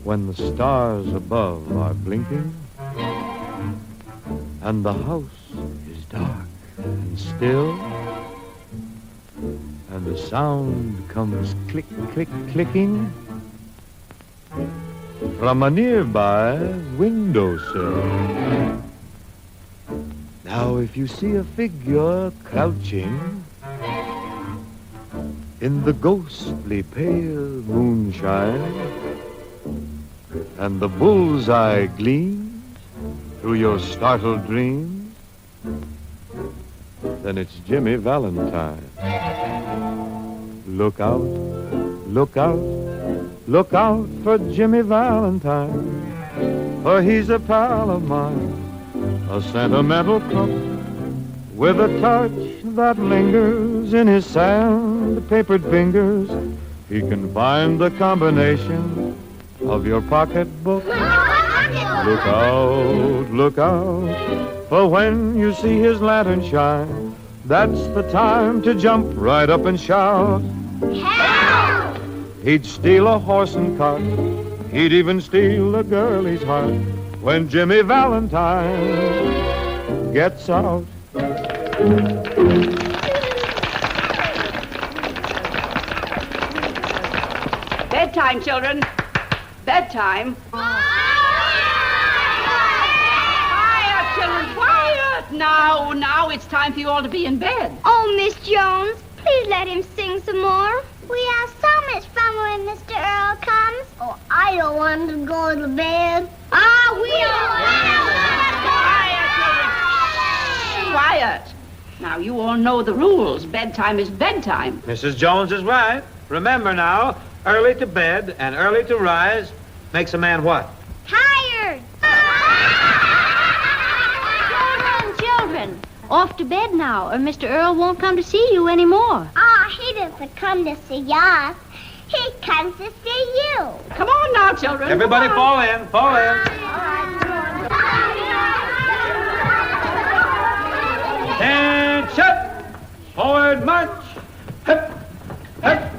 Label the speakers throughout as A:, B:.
A: when the stars above are blinking, and the house is dark and still, and the sound comes click, click, clicking from a nearby windowsill. Now if you see a figure crouching in the ghostly pale moonshine, and the bullseye gleams through your startled dreams, then it's Jimmy Valentine. Look out, look out, look out for Jimmy Valentine, for he's a pal of mine, a sentimental crook with a touch that lingers in his sand-papered fingers. He can find the combination of your pocketbook. Look out, for when you see his lantern shine, that's the time to jump right up and shout, help! He'd steal a horse and cart, he'd even steal a girlie's heart when Jimmy Valentine gets out.
B: Bedtime, children. Bedtime. Quiet, children, quiet. Now it's time for you all to be in bed.
C: Oh, Miss Jones, please let him sing some more. We have so much fun when Mr. Earl comes. Oh, I don't want to go to bed. We don't want to.
B: Quiet. Now, you all know the rules. Bedtime is bedtime.
D: Mrs. Jones is right. Remember now, early to bed and early to rise makes a man what?
C: Tired.
E: Children, off to bed now, or Mr. Earl won't come to see you anymore.
C: He doesn't come to see us. He comes to see you.
B: Come on now, children.
D: Everybody fall in, fall in. Attention! Forward march! Hip, hip.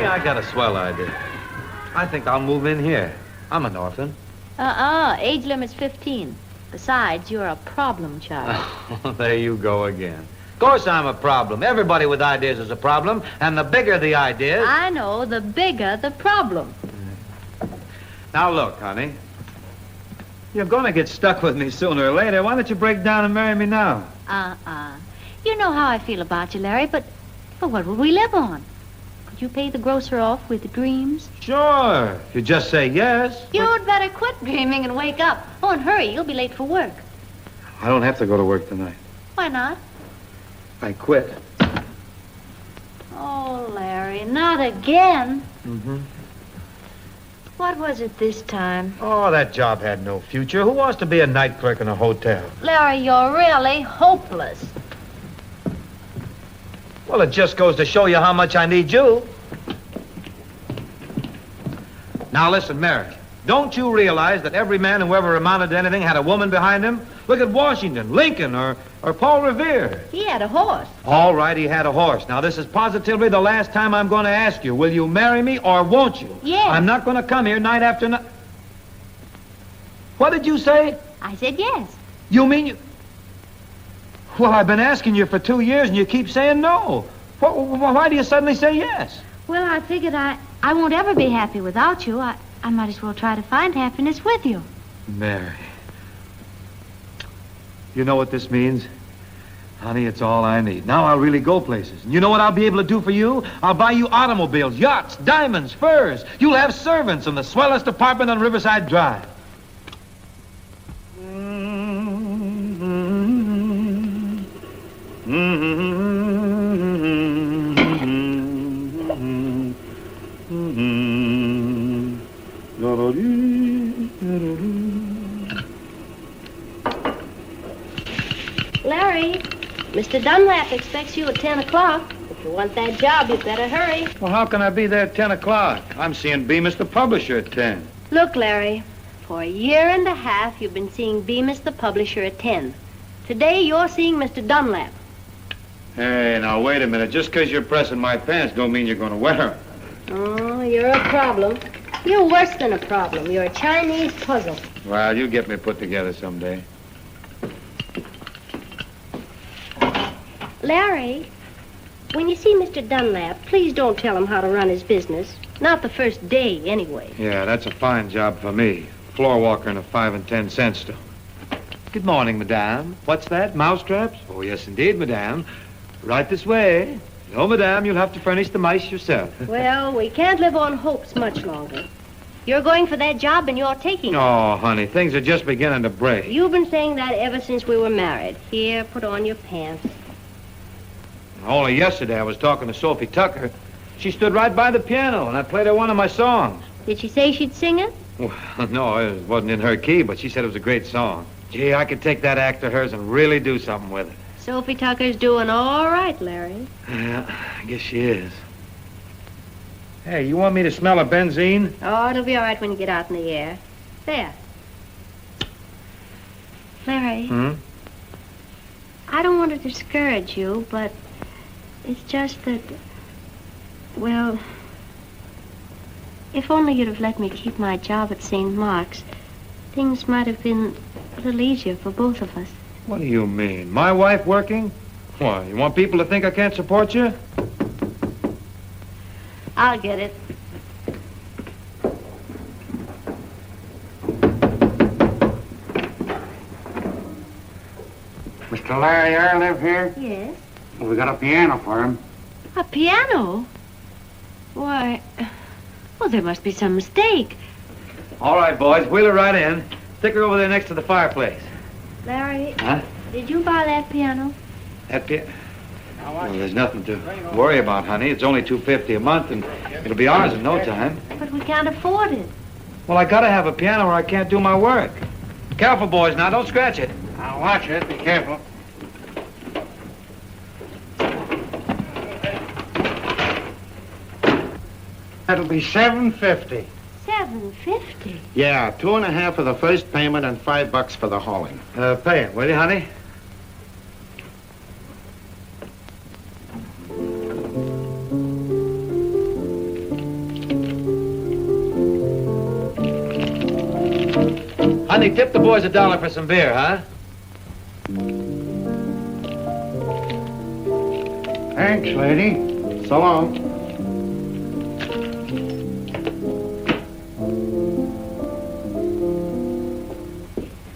D: I got a swell idea. I think I'll move in here. I'm an orphan.
E: Age limit's 15. Besides, you're a problem child.
D: There you go again. Of course I'm a problem. Everybody with ideas is a problem, and the bigger the ideas...
E: I know, the bigger the problem.
D: Now look, honey. You're gonna get stuck with me sooner or later. Why don't you break down and marry me now?
E: You know how I feel about you, Larry, but what would we live on? Could you pay the grocer off with dreams?
D: Sure, if you just say yes.
E: You'd better quit dreaming and wake up. Oh, and hurry, you'll be late for work.
D: I don't have to go to work tonight.
E: Why not?
D: I quit.
E: Oh, Larry, not again.
D: Mm-hmm.
E: What was it this time?
D: Oh, that job had no future. Who wants to be a night clerk in a hotel?
E: Larry, you're really hopeless.
D: Well, it just goes to show you how much I need you. Now, listen, Mary. Don't you realize that every man who ever amounted to anything had a woman behind him? Look at Washington, Lincoln, or Paul Revere.
E: He had a horse.
D: All right, he had a horse. Now, this is positively the last time I'm going to ask you, will you marry me or won't you?
E: Yes.
D: I'm not going to come here night after night. What did you say?
E: I said yes.
D: You mean you... Well, I've been asking you for 2 years, and you keep saying no. Why do you suddenly say yes?
E: Well, I figured I won't ever be happy without you. I might as well try to find happiness with you.
D: Mary. You know what this means? Honey, it's all I need. Now I'll really go places. And you know what I'll be able to do for you? I'll buy you automobiles, yachts, diamonds, furs. You'll have servants in the swellest apartment on Riverside Drive.
E: Larry, Mr. Dunlap expects you at 10 o'clock.
F: you want that job, you better hurry.
D: Well, how can I be there at 10 o'clock? I'm seeing Bemis, the publisher, at 10.
F: Look, Larry, for a year and a half, you've been seeing Bemis, the publisher, at 10. Today, you're seeing Mr. Dunlap.
D: Hey, now, wait a minute. Just because you're pressing my pants don't mean you're going to wear them.
F: Oh, you're a problem. You're worse than a problem. You're a Chinese puzzle.
D: Well, you get me put together someday.
F: Larry, when you see Mr. Dunlap, please don't tell him how to run his business. Not the first day, anyway.
D: Yeah, that's a fine job for me. Floor walker in a 5 and 10 cent store. Good morning, madame. What's that? Mousetraps? Oh, yes, indeed, madame. Right this way. No, madame, you'll have to furnish the mice yourself.
F: Well, we can't live on hopes much longer. You're going for that job and you're taking it.
D: Oh, honey, things are just beginning to break.
F: You've been saying that ever since we were married. Here, put on your pants.
D: Only yesterday I was talking to Sophie Tucker. She stood right by the piano, and I played her one of my songs.
F: Did she say she'd sing it?
D: Well, no, it wasn't in her key, but she said it was a great song. Gee, I could take that act of hers and really do something with it.
F: Sophie Tucker's doing all right, Larry.
D: Yeah, I guess she is. Hey, you want me to smell a benzene?
F: Oh, it'll be all right when you get out in the air. There. Larry, I don't want to discourage you, but it's just that, well, if only you'd have let me keep my job at St. Mark's, things might have been a little easier for both of us.
D: What do you mean? My wife working? Why, you want people to think I can't support you?
F: I'll get it.
G: Mr. Larry Earl live here?
F: Yes?
G: Well, we got a piano for him.
E: A piano? Why, well, there must be some mistake.
D: All right, boys, wheel her right in. Stick her over there next to the fireplace.
F: Larry,
D: Huh?
F: did you buy that piano?
D: That piano? Well, there's nothing to worry about, honey. It's only $250 a month, and it'll be ours in no time.
F: But we can't afford it.
D: Well, I gotta have a piano or I can't do my work. Careful, boys, now. Don't scratch it.
G: I'll watch it. Be careful. That'll be $750.
F: $750?
G: Yeah, 2.5 for the first payment and $5 for the hauling.
D: Pay it, will you, honey? Honey, tip the boys $1 for some beer, huh?
G: Thanks, lady. So long.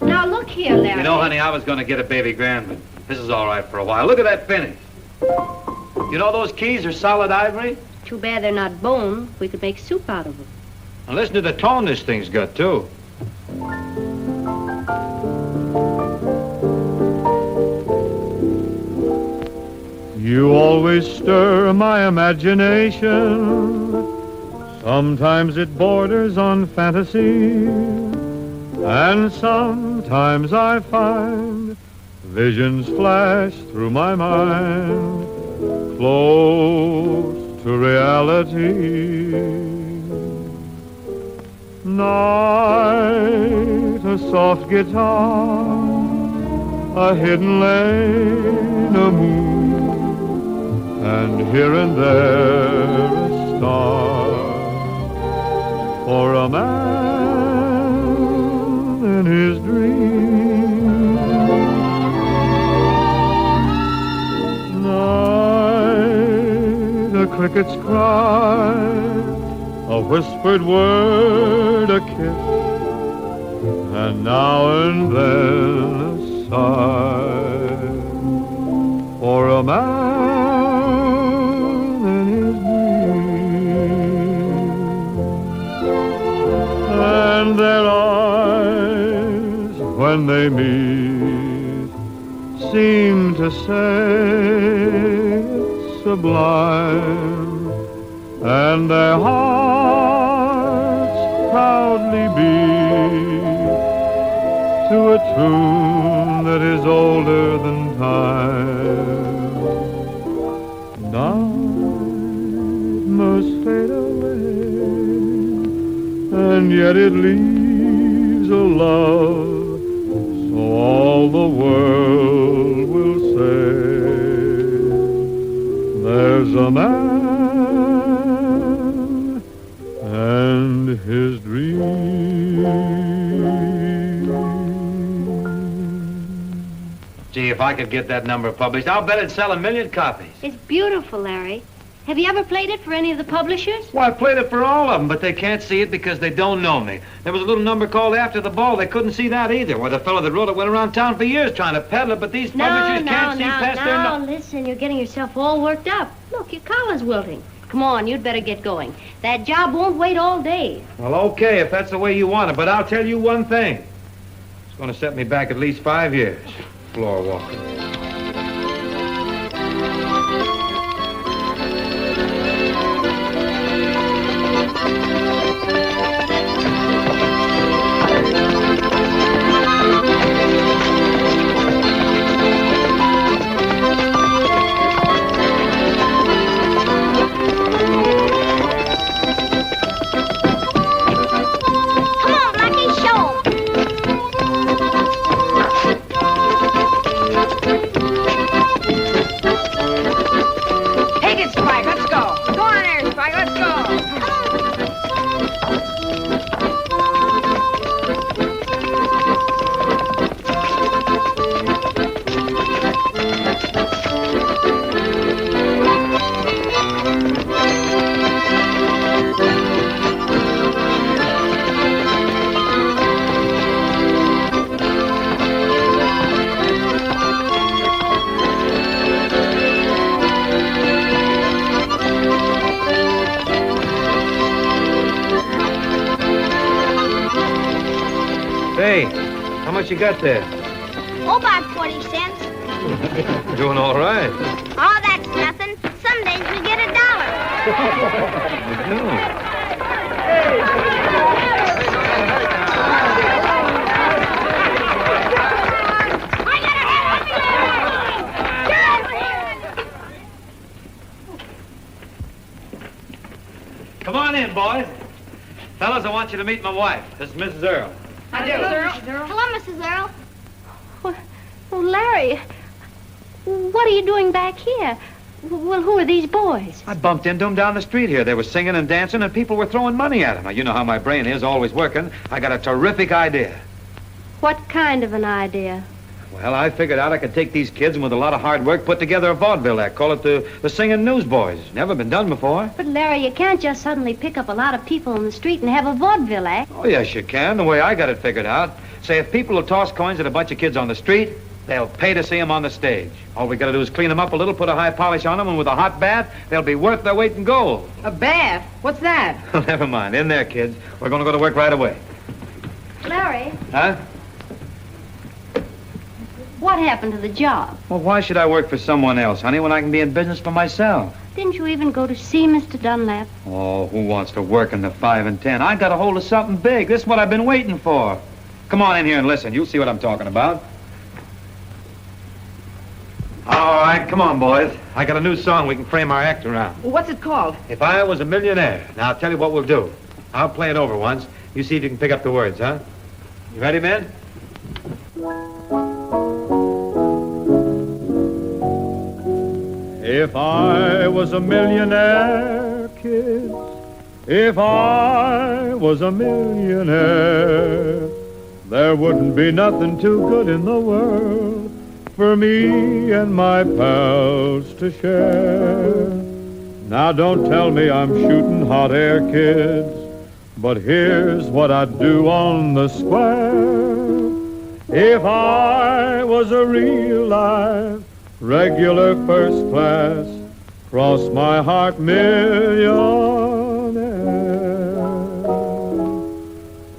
F: Now, look here, Larry.
D: You know, honey, I was gonna get a baby grand, but this is all right for a while. Look at that finish. You know those keys are solid ivory?
F: Too bad they're not bone. We could make soup out of them.
D: And listen to the tone this thing's got, too.
A: You always stir my imagination. Sometimes it borders on fantasy, and sometimes I find visions flash through my mind, close to reality. Night, a soft guitar, a hidden lane, a moon, and here and there a star, for a man in his dream. Night, a cricket's cry, a whispered word, a kiss, and now and then a sigh, for a man in his dream. And their eyes, when they meet, seem to say it's sublime, and their hearts proudly beat to a tune that is older than time. Now and yet it leaves a love, so all the world will say, there's a man and his dream.
D: Gee, if I could get that number published, I'll bet it'd sell 1 million copies.
F: It's beautiful, Larry. Have you ever played it for any of the publishers?
D: Well, I played it for all of them, but they can't see it because they don't know me. There was a little number called After the Ball. They couldn't see that either. Well, the fellow that wrote it went around town for years trying to peddle it, but these publishers can't see past their...
F: No, listen, you're getting yourself all worked up. Look, your collar's wilting. Come on, you'd better get going. That job won't wait all day.
D: Well, okay, if that's the way you want it, but I'll tell you one thing. It's going to set me back at least 5 years. Floor walking. Hey, how much you got there?
C: Oh, about 40 cents.
D: Doing all right.
C: Oh, that's nothing. Some days we get $1.
D: You do. Come on in, boys. Fellas, I want you to meet my wife. This is Mrs. Earl.
C: Hi, Mrs. Earl. Hello, Mrs. Earl.
F: Well, Larry, what are you doing back here? Well, who are these boys?
D: I bumped into them down the street here. They were singing and dancing, and people were throwing money at them. Now, you know how my brain is, always working. I got a terrific idea.
F: What kind of an idea?
D: Well, I figured out I could take these kids and with a lot of hard work put together a vaudeville act. Call it the Singing Newsboys. Never been done before.
F: But, Larry, you can't just suddenly pick up a lot of people in the street and have a vaudeville act.
D: Oh, yes, you can, the way I got it figured out. Say, if people will toss coins at a bunch of kids on the street, they'll pay to see them on the stage. All we got to do is clean them up a little, put a high polish on them, and with a hot bath, they'll be worth their weight in gold.
B: A bath? What's that?
D: Never mind. In there, kids. We're going to go to work right away.
F: Larry,
D: Huh?
F: what happened to the job?
D: Well, why should I work for someone else, honey, when I can be in business for myself?
F: Didn't you even go to see Mr. Dunlap?
D: Oh, who wants to work in the 5 and 10? I got a hold of something big. This is what I've been waiting for. Come on in here and listen. You'll see what I'm talking about. All right, come on, boys. I got a new song we can frame our act around.
B: What's it called?
D: If I Was a Millionaire. Now, I'll tell you what we'll do. I'll play it over once. You see if you can pick up the words, huh? You ready, men?
A: If I was a millionaire, kids, if I was a millionaire, there wouldn't be nothing too good in the world for me and my pals to share. Now don't tell me I'm shooting hot air, kids, but here's what I'd do on the square. If I was a real life, regular first class, cross my heart millionaire,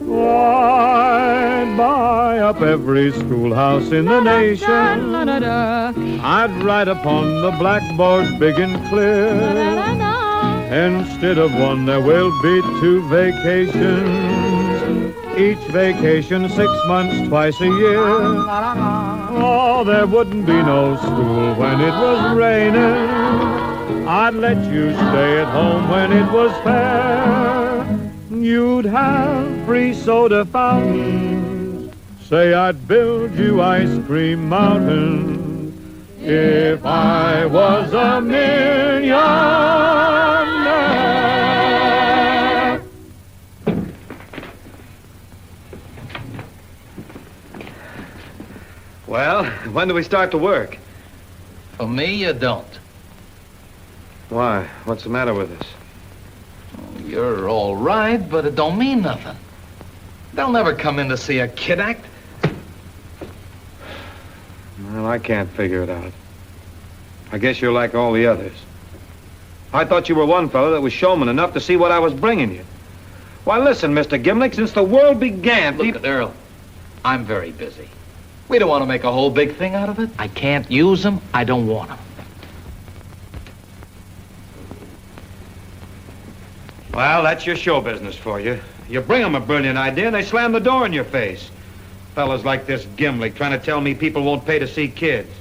A: I'd buy up every schoolhouse in the nation. I'd write upon the blackboard big and clear, instead of one there will be 2 vacations, each vacation 6 months, twice a year. Oh, there wouldn't be no school when it was raining. I'd let you stay at home when it was fair. you'd have free soda fountains. Say I'd build you ice cream mountains if I was a millionaire.
D: Well, when do we start to work?
H: For me, you don't.
D: Why? What's the matter with us?
H: You're all right, but it don't mean nothing. They'll never come in to see a kid act.
D: Well, I can't figure it out. I guess you're like all the others. I thought you were one fellow that was showman enough to see what I was bringing you. Why, listen, Mr. Gimlick, since the world began...
H: Look, Earl, I'm very busy. We don't want to make a whole big thing out of it. I can't use them. I don't want them.
D: Well, that's your show business for you. You bring them a brilliant idea and they slam the door in your face. Fellas like this Gimlick trying to tell me people won't pay to see kids.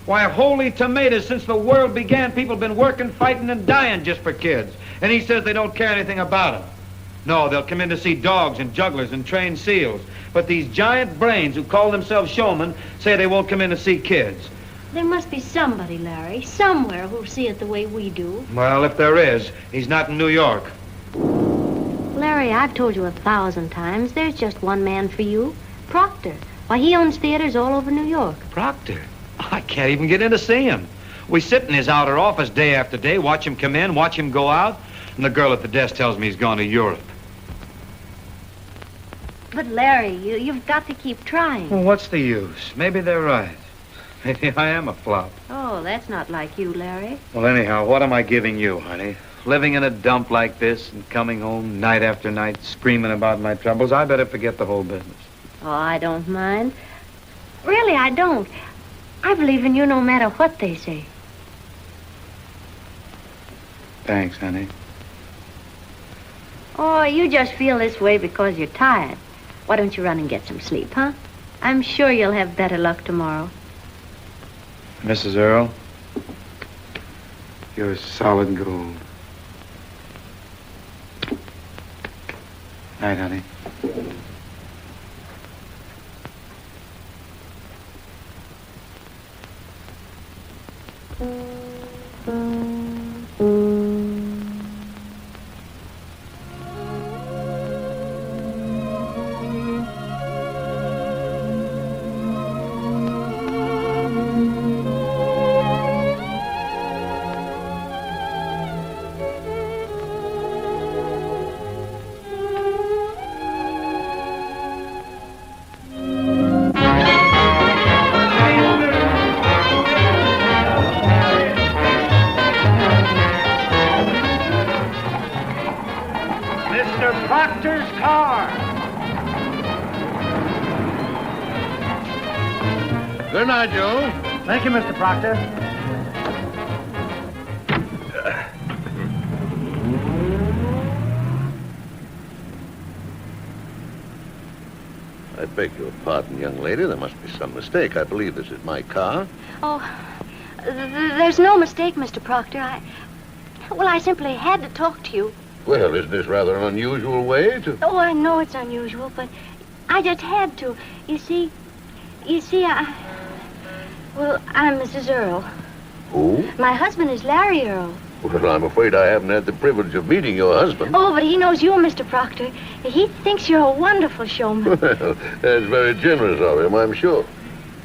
D: Why, holy tomatoes, since the world began, people have been working, fighting, and dying just for kids. And he says they don't care anything about them. No, they'll come in to see dogs and jugglers and trained seals. But these giant brains who call themselves showmen say they won't come in to see kids.
F: There must be somebody, Larry, somewhere who'll see it the way we do.
D: Well, if there is, he's not in New York.
F: Larry, I've told you 1,000 times, there's just one man for you, Proctor. Why, he owns theaters all over New York.
D: Proctor? I can't even get in to see him. We sit in his outer office day after day, watch him come in, watch him go out, and the girl at the desk tells me he's gone to Europe.
F: But, Larry, you've got to keep trying.
D: Well, what's the use? Maybe they're right. Maybe I am a flop.
F: Oh, that's not like you, Larry.
D: Well, anyhow, what am I giving you, honey? Living in a dump like this and coming home night after night screaming about my troubles, I better forget the whole business.
F: Oh, I don't mind. Really, I don't. I believe in you no matter what they say.
D: Thanks, honey.
F: Oh, you just feel this way because you're tired. Why don't you run and get some sleep, huh? I'm sure you'll have better luck tomorrow.
D: Mrs. Earl, you're solid gold. Night, honey.
G: Good night, Joe.
I: Thank you, Mr. Proctor.
G: I beg your pardon, young lady. There must be some mistake. I believe this is my car.
F: Oh, there's no mistake, Mr. Proctor. I simply had to talk to you.
G: Well, isn't this rather an unusual way to...
F: Oh, I know it's unusual, but I just had to. You see, I'm Mrs. Earl.
G: Who?
F: My husband is Larry Earl.
G: Well, I'm afraid I haven't had the privilege of meeting your husband.
F: Oh, but he knows you, Mr. Proctor. He thinks you're a wonderful showman.
G: Well, that's very generous of him, I'm sure.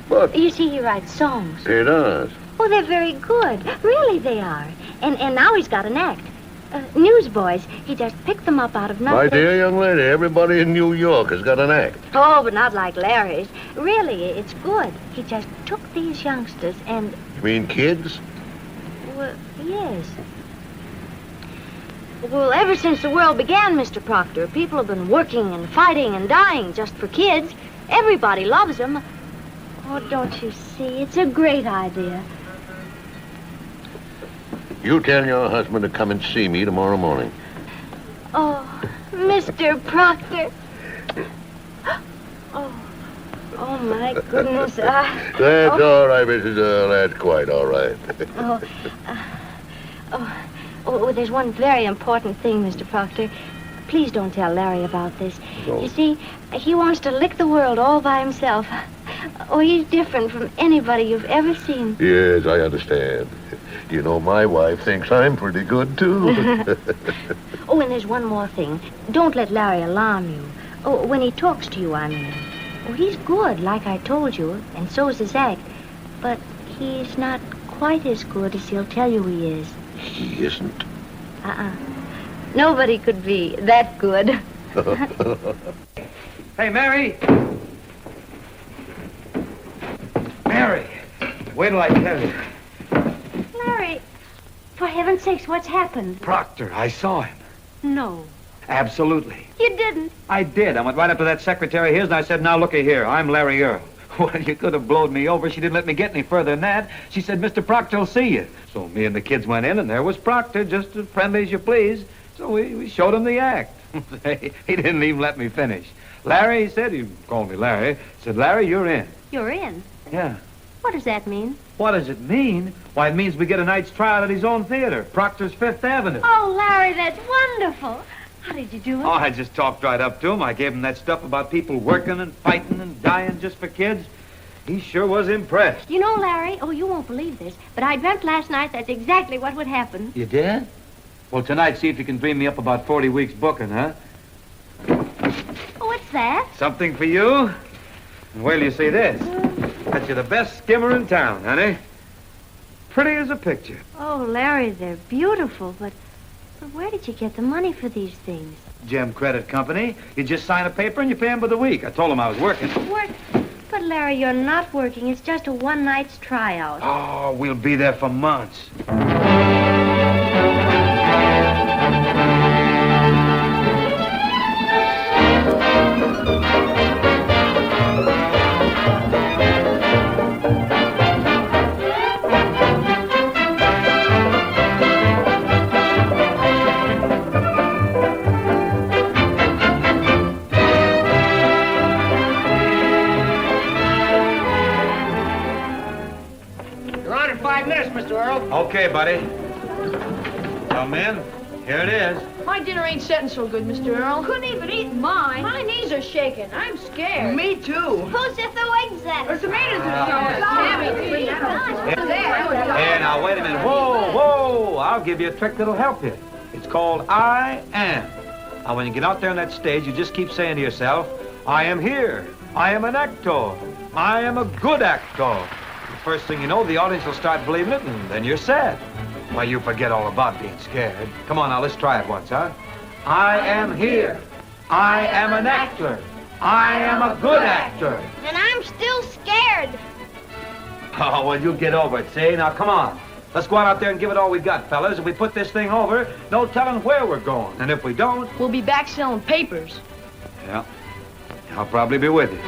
G: But...
F: You see, he writes songs.
G: He does.
F: Oh, they're very good. Really, they are. And now he's got an act. Newsboys. He just picked them up out of nothing.
G: My dear young lady, everybody in New York has got an act.
F: Oh, but not like Larry's. Really, it's good. He just took these youngsters and...
G: You mean kids?
F: Well, yes. Well, ever since the world began, Mr. Proctor, people have been working and fighting and dying just for kids. Everybody loves them. Oh, don't you see? It's a great idea.
G: You tell your husband to come and see me tomorrow morning.
F: Oh, Mr. Proctor. Oh, my goodness.
G: That's all right, Mrs. Earl. That's quite all right.
F: There's one very important thing, Mr. Proctor. please don't tell Larry about this.
I: No.
F: You see, he wants to lick the world all by himself. Oh, he's different from anybody you've ever seen.
I: Yes, I understand. You know, my wife thinks I'm pretty good, too.
F: Oh, and there's one more thing. Don't let Larry alarm you. Oh, when he talks to you, I mean. Oh, he's good, like I told you, and so's his act. But he's not quite as good as he'll tell you he is.
I: He isn't.
F: Nobody could be that good.
D: Hey, Mary! Mary! Wait till I tell you.
F: Larry, for heaven's sakes, what's happened?
D: Proctor, I saw him.
F: No.
D: Absolutely.
F: You didn't.
D: I did. I went right up to that secretary of his and I said, now looky here, I'm Larry Earl. Well, you could have blowed me over. She didn't let me get any further than that. She said, Mr. Proctor will see you. So me and the kids went in, and there was Proctor, just as friendly as you please. So we showed him the act. He didn't even let me finish. Larry, he said, he called me Larry, said, Larry, you're in.
F: You're in?
D: Yeah.
F: What does that mean?
D: What does it mean? Why, it means we get a night's trial at his own theater, Proctor's Fifth Avenue.
F: Oh, Larry, that's wonderful. How did you do it?
D: Oh, I just talked right up to him. I gave him that stuff about people working and fighting and dying just for kids. He sure was impressed.
F: You know, Larry, oh, you won't believe this, but I dreamt last night that's exactly what would happen.
D: You did? Well, tonight, see if you can dream me up about 40 weeks booking, huh?
F: Oh, what's that?
D: Something for you. And wait till you see this. Bet you the best skimmer in town, honey. Pretty as a picture.
F: Oh, Larry, they're beautiful, but where did you get the money for these things?
D: Gem Credit Company. You just sign a paper and you pay them by the week. I told them I was working.
F: Work? But, Larry, you're not working. It's just a one-night's tryout.
D: Oh, we'll be there for months. Okay, buddy. Come in. Here it is.
B: My dinner ain't setting so good, Mr. Earl. Couldn't even eat mine. My knees are shaking. I'm scared. Me too.
C: Who's at the eggs at?
B: There's tomatoes in the
D: Hey, now, wait a minute. Whoa, whoa. I'll give you a trick that'll help you. It's called I am. Now, when you get out there on that stage, you just keep saying to yourself, I am here. I am an actor. I am a good actor. The first thing you know, the audience will start believing it, and then you're sad. Why, you forget all about being scared. Come on, now, let's try it once, huh? I am here. I am an actor. I am a good actor.
C: And I'm still scared.
D: Oh, well, you get over it, see? Now, come on. Let's go out there and give it all we got, fellas. If we put this thing over, no telling where we're going. And if we don't...
B: We'll be back selling papers.
D: Yeah. I'll probably be with you.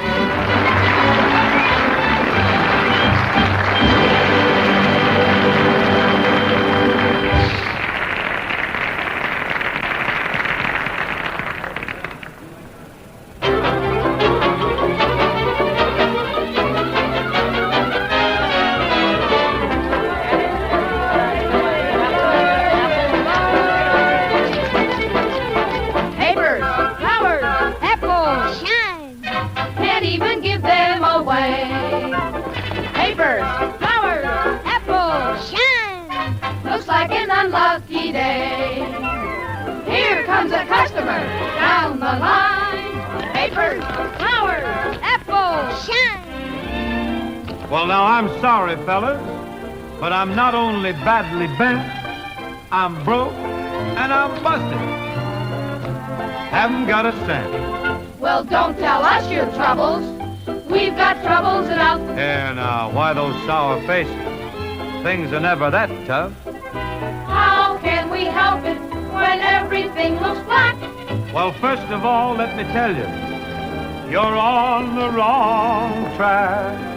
D: Well, now, I'm sorry, fellas, but I'm not only badly bent, I'm broke and I'm busted. Haven't got a cent.
B: Well, don't tell us your troubles. We've got troubles enough.
D: Here now, why those sour faces? Things are never that tough.
B: How can we help it when everything looks black?
D: Well, first of all, let me tell you, you're on the wrong track.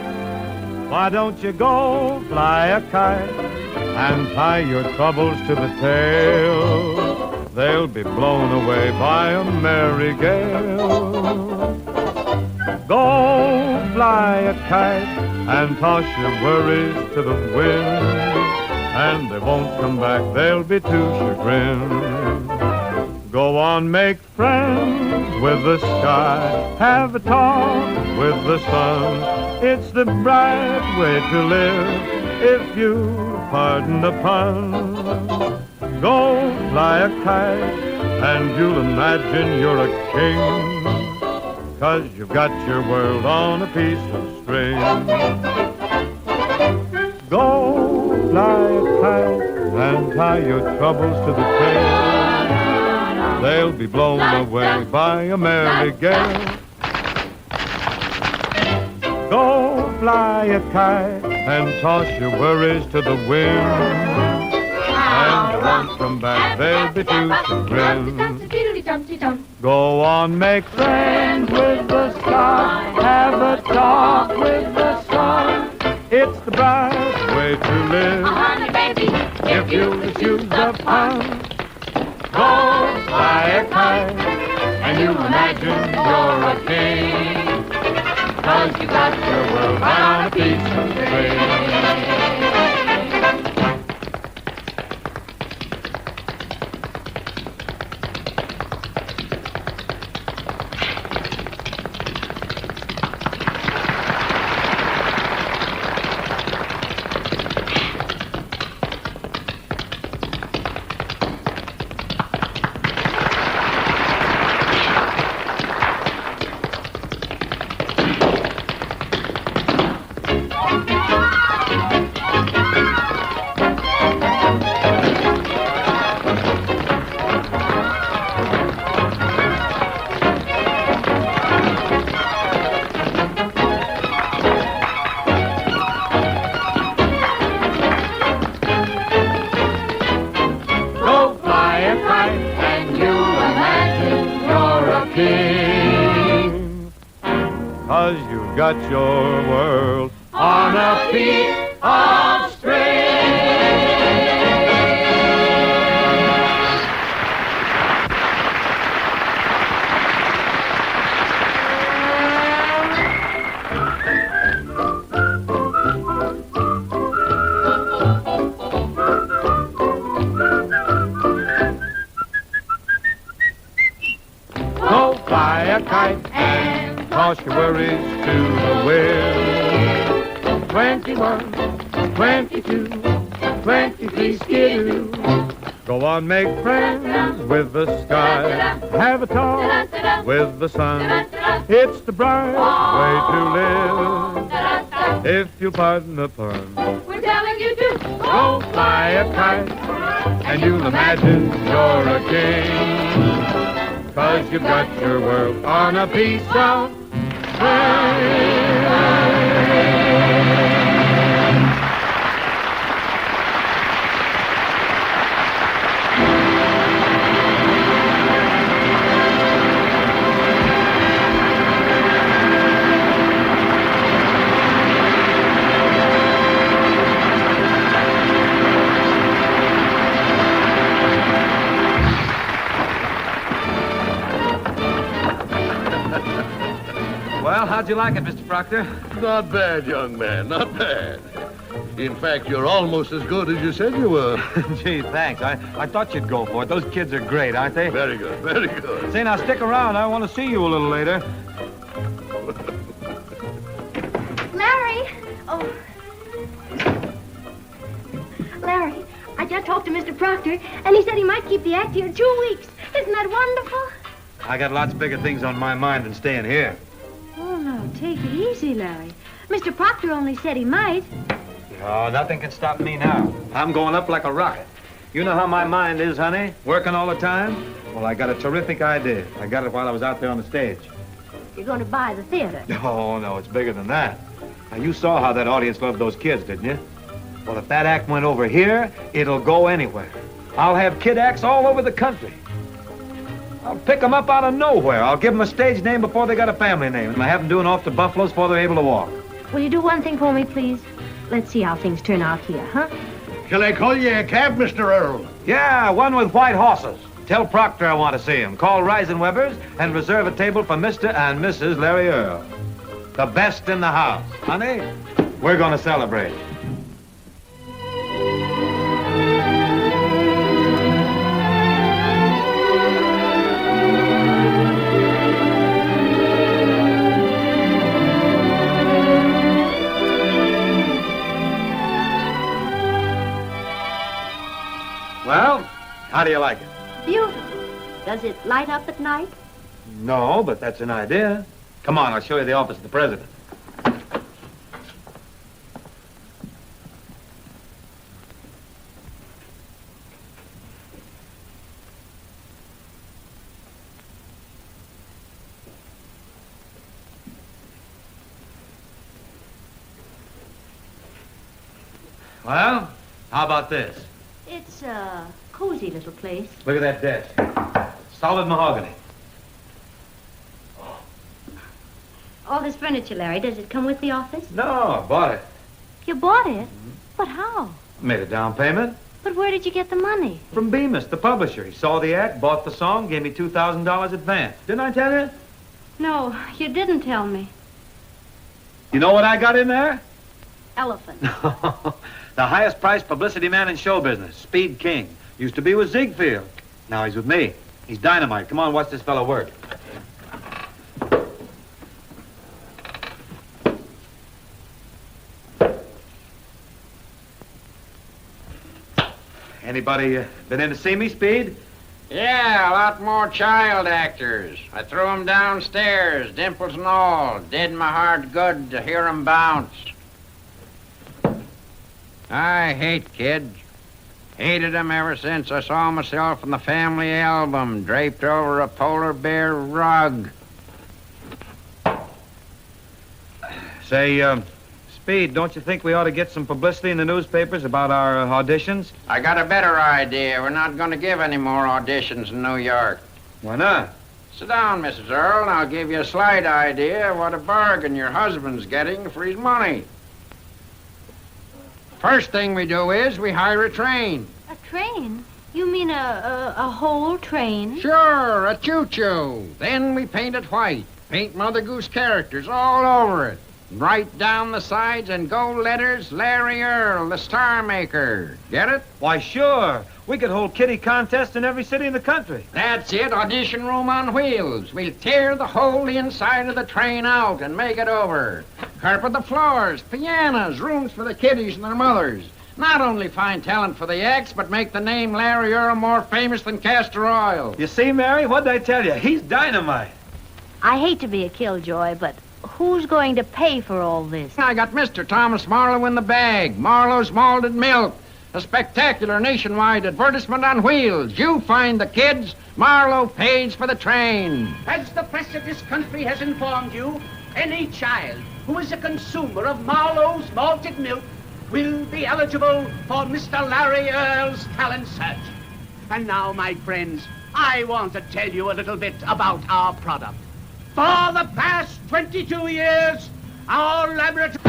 D: Why don't you go fly a kite and tie your troubles to the tail? They'll be blown away by a merry gale. Go fly a kite and toss your worries to the wind, and they won't come back, they'll be too chagrined.
A: Go on, make friends with the sky. Have a talk with the sun. It's the bright way to live, if you pardon the pun. Go fly a kite, and you'll imagine you're a king, 'cause you've got your world on a piece of string. Go fly a kite and tie your troubles to the tail. They'll be blown away by a merry gale. Go fly a kite and toss your worries to the wind. And you won't come back, they'll be too chagrined. Go on, make friends with the sky. Have a talk with the sun. It's the bright way to live, if you choose the fun. Go fly a kite, and you'll imagine you're a king, 'cause you got your world on a piece of string. Got your world on a piece of string. Go fly a kite and toss your worries to the wind. 21, 22, 23, skidoo. Go on, make friends with the sky. Have a talk with the sun. It's the bright way to live, if you pardon the pun.
B: We're telling you to
A: go fly a kite, and you'll imagine you're a king, 'cause you've got your world on a piece of string.
D: Well, how'd you like it, Mr. Proctor?
I: Not bad, young man, not bad. In fact, you're almost as good as you said you were.
D: Gee, thanks. I thought you'd go for it. Those kids are great, aren't they?
I: Very good, very good.
D: Say, now stick around. I want to see you a little later.
C: Larry! Oh. Larry, I just talked to Mr. Proctor, and he said he might keep the act here 2 weeks. Isn't that wonderful?
D: I got lots bigger things on my mind than staying here.
F: Oh, no, take it easy, Larry. Mr. Proctor only said he might.
D: Oh, nothing can stop me now. I'm going up like a rocket. You know how my mind is, honey? Working all the time? Well, I got a terrific idea. I got it while I was out there on the stage.
F: You're going to buy the theater.
D: Oh, no, it's bigger than that. Now, you saw how that audience loved those kids, didn't you? Well, if that act went over here, it'll go anywhere. I'll have kid acts all over the country. I'll pick them up out of nowhere. I'll give them a stage name before they got a family name. And I have them doing off to Buffaloes before they're able to walk.
F: Will you do one thing for me, please? Let's see how things turn out here, huh?
G: Shall I call you a cab, Mr. Earl?
D: Yeah, one with white horses. Tell Proctor I want to see him. Call Reisenweber's and reserve a table for Mr. and Mrs. Larry Earl. The best in the house. Honey, we're going to celebrate. How do you like it?
F: Beautiful. Does it light up at night?
D: No, but that's an idea. Come on, I'll show you the office of the president. Well, how about this?
F: It's a cozy little place.
D: Look at that desk. Solid mahogany.
F: All this furniture, Larry, does it come with the office?
D: No, I bought it.
F: You bought it? But how?
D: Made a down payment.
F: But where did you get the money?
D: From Bemis, the publisher. He saw the act, bought the song, gave me $2,000 advance. Didn't I tell you?
F: No, you didn't tell me.
D: You know what I got in there?
F: Elephant.
D: The highest priced publicity man in show business, Speed King. Used to be with Ziegfeld. Now he's with me. He's dynamite. Come on, watch this fellow work. Anybody been in to see me, Speed?
J: Yeah, a lot more child actors. I threw 'em downstairs, dimples and all. Did my heart good to hear 'em bounce. I hate kids. Hated 'em ever since I saw myself in the family album draped over a polar bear rug.
D: Say, Speed, don't you think we ought to get some publicity in the newspapers about our auditions?
J: I got a better idea. We're not going to give any more auditions in New York.
D: Why not?
J: Sit down, Mrs. Earl, and I'll give you a slight idea of what a bargain your husband's getting for his money. First thing we do is we hire a train.
F: A train? You mean a whole train?
J: Sure, a choo-choo. Then we paint it white. Paint Mother Goose characters all over it. Write down the sides in gold letters, Larry Earl, the Star Maker. Get it?
D: Why, sure. We could hold kitty contests in every city in the country.
J: That's it, audition room on wheels. We'll tear the whole inside of the train out and make it over. Carpet the floors, pianos, rooms for the kiddies and their mothers. Not only find talent for the acts, but make the name Larry Earl more famous than castor oil.
D: You see, Mary, what'd I tell you? He's dynamite.
F: I hate to be a killjoy, but who's going to pay for all this?
J: I got Mr. Thomas Marlowe in the bag. Marlowe's Malted Milk. A spectacular nationwide advertisement on wheels. You find the kids, Marlowe pays for the train.
K: As the press of this country has informed you, any child who is a consumer of Marlowe's Malted Milk will be eligible for Mr. Larry Earl's talent search. And now, my friends, I want to tell you a little bit about our product. For the past 22 years, our laboratory...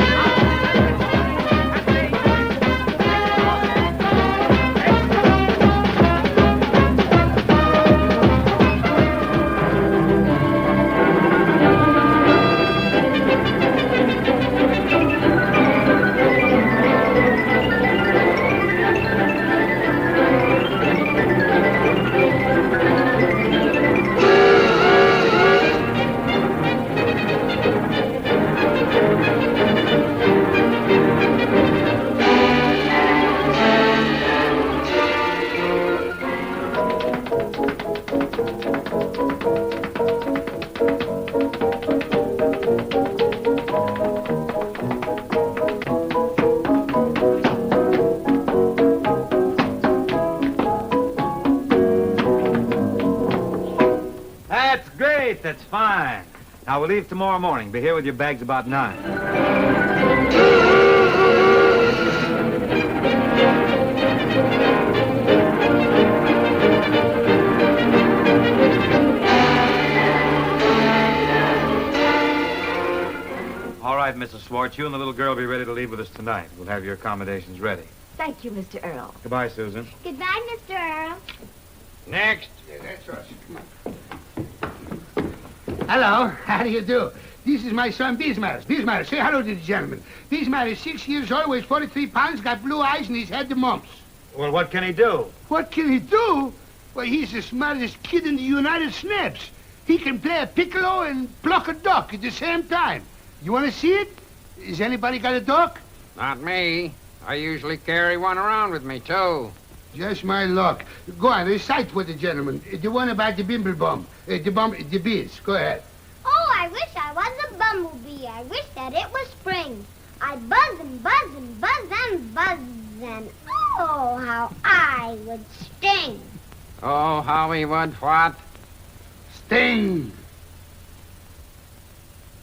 D: That's fine. Now, we'll leave tomorrow morning. Be here with your bags about 9. All right, Mrs. Swartz, you and the little girl will be ready to leave with us tonight. We'll have your accommodations ready.
F: Thank you, Mr. Earl.
D: Goodbye, Susan.
C: Goodbye, Mr. Earl.
J: Next.
G: Yeah, that's us. Come on.
L: Hello, how do you do? This is my son, Bismarck. Bismarck, say hello to the gentleman. Bismarck is 6 years old, weighs 43 pounds, got blue eyes, and he's had the mumps.
D: Well, what can he do?
L: What can he do? Well, he's the smartest kid in the United Snaps. He can play a piccolo and pluck a duck at the same time. You want to see it? Has anybody got a duck?
J: Not me. I usually carry one around with me, too.
L: Just my luck. Go on, recite with the gentleman. The one about the bimblebum. The bees. Go ahead.
C: Oh, I wish I was a bumblebee. I wish that it was spring. I buzz and buzz and buzz and buzz and oh, how I would sting.
J: Oh, how he would what?
L: Sting.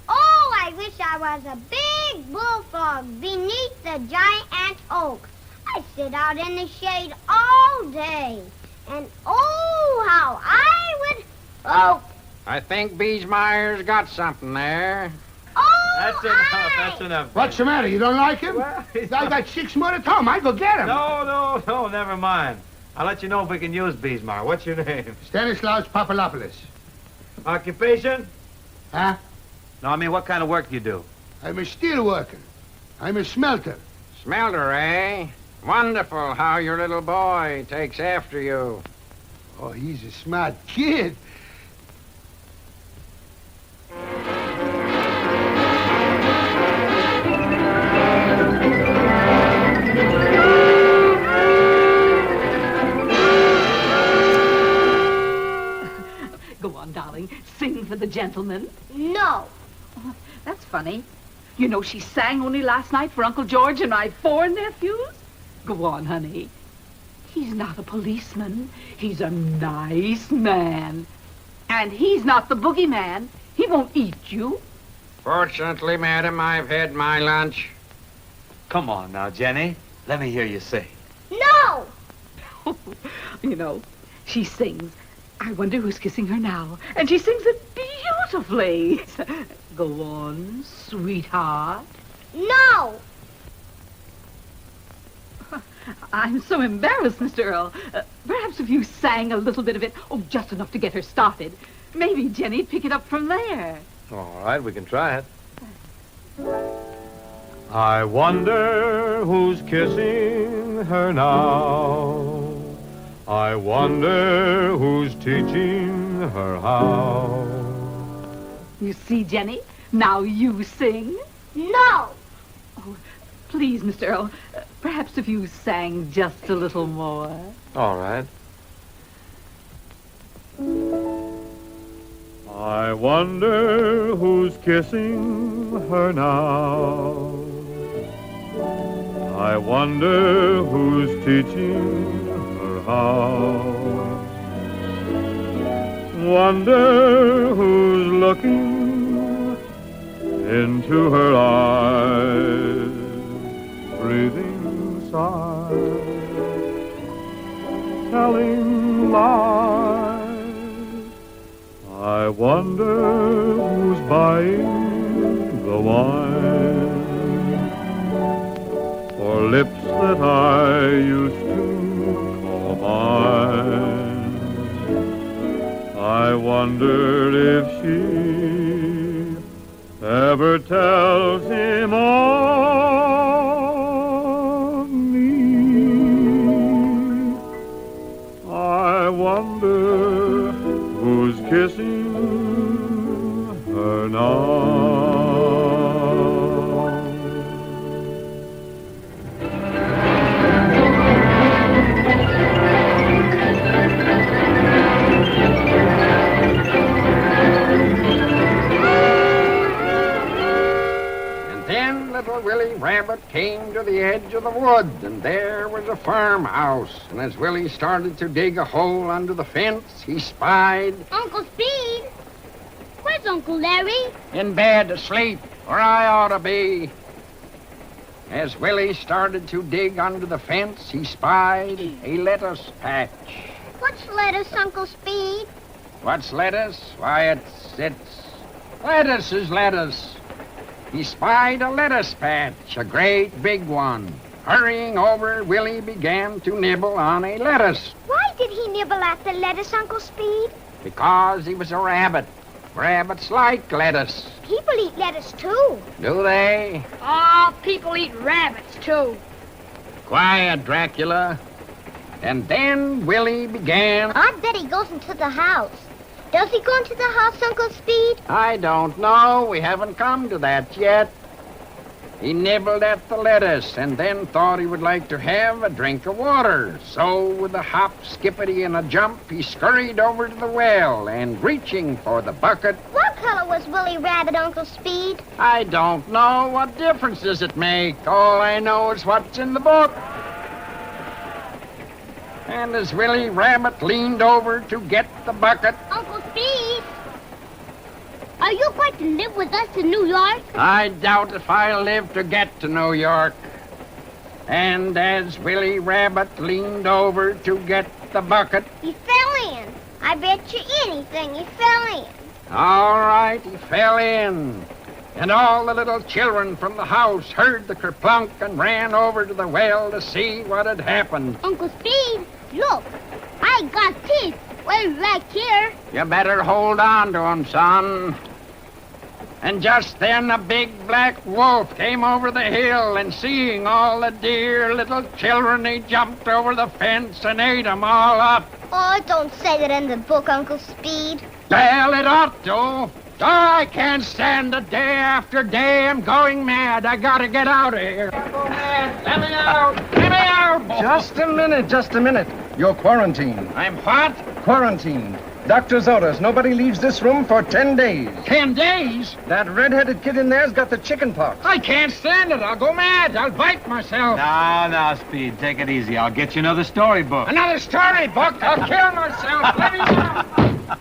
C: Oh, I wish I was a big bullfrog beneath the giant oak. I sit out in the shade all day. And oh, how I would... Oh.
J: I think Beesmeyer's got something there.
C: Oh,
D: That's enough. That's enough.
L: What's the matter? You don't like him?
D: Well,
L: I got 6 more at home. I go get him.
D: No, never mind. I'll let you know if we can use Beesmeyer. What's your name?
L: Stanislaus Papalopoulos.
D: Occupation?
L: Huh?
D: No, I mean, what kind of work do you do?
L: I'm a steel worker. I'm a smelter.
J: Smelter, eh? Wonderful how your little boy takes after you.
L: Oh, he's a smart kid.
B: Go on, darling. Sing for the gentleman.
C: No.
B: Oh, that's funny. You know, she sang only last night for Uncle George and my 4 nephews. Go on, honey. He's not a policeman. He's a nice man. And he's not the boogeyman. He won't eat you.
J: Fortunately, madam, I've had my lunch.
D: Come on now, Jenny. Let me hear you sing.
C: No!
B: You know, she sings, I wonder who's kissing her now. And she sings it beautifully. Go on, sweetheart.
C: No!
B: I'm so embarrassed, Mr. Earl. Perhaps if you sang a little bit of it, oh, just enough to get her started, maybe Jenny'd pick it up from there.
D: All right, we can try it. I wonder who's kissing her now. I wonder who's teaching her how.
B: You see, Jenny? Now you sing.
C: No!
B: Oh, please, Mr. Earl, perhaps if you sang just a little more.
D: All right. I wonder who's kissing her now. I wonder who's teaching her how. Wonder who's looking into her eyes, breathing sighs, telling lies. I wonder who's buying the wine for lips that I used to call mine. I wonder if she ever tells him of me. I wonder who's kissing her now.
J: Little Willie Rabbit came to the edge of the wood, and there was a farmhouse. And as Willie started to dig a hole under the fence, he spied...
C: Uncle Speed? Where's Uncle Larry?
J: In bed, asleep, where I ought to be. As Willie started to dig under the fence, he spied a lettuce patch.
C: What's lettuce, Uncle Speed?
J: What's lettuce? Why, it's... Lettuce is lettuce. He spied a lettuce patch, a great big one. Hurrying over, Willie began to nibble on a lettuce.
C: Why did he nibble at the lettuce, Uncle Speed?
J: Because he was a rabbit. Rabbits like lettuce.
C: People eat lettuce, too.
J: Do they?
C: Oh, people eat rabbits, too.
J: Quiet, Dracula. And then Willie began...
C: I bet he goes into the house. Does he go into the house, Uncle Speed?
J: I don't know. We haven't come to that yet. He nibbled at the lettuce and then thought he would like to have a drink of water. So with a hop, skippity, and a jump, he scurried over to the well and reaching for the bucket.
C: What color was Willie Rabbit, Uncle Speed?
J: I don't know. What difference does it make? All I know is what's in the book. And as Willie Rabbit leaned over to get the bucket...
C: Uncle Speed, are you going to live with us in New York?
J: I doubt if I'll live to get to New York. And as Willie Rabbit leaned over to get the bucket...
C: He fell in. I bet you anything he fell in.
J: All right, he fell in. And all the little children from the house heard the kerplunk and ran over to the well to see what had happened.
C: Uncle Speed, look. I got teeth way back here.
J: You better hold on to 'em, son. And just then a big black wolf came over the hill, and seeing all the dear little children, he jumped over the fence and ate 'em all up.
C: Oh, don't say that in the book, Uncle Speed.
J: Well, it ought to. Oh, I can't stand it day after day. I'm going mad. I gotta get out of here. Let me out! Let me out!
M: Just a minute. You're quarantined.
J: I'm what?
M: Quarantined. Doctor's orders. Nobody leaves this room for 10 days.
J: 10 days?
M: That red-headed kid in there's got the chicken pox.
J: I can't stand it. I'll go mad. I'll bite myself.
D: Now, Speed, take it easy. I'll get you another storybook.
J: Another storybook? I'll kill myself. Let me out.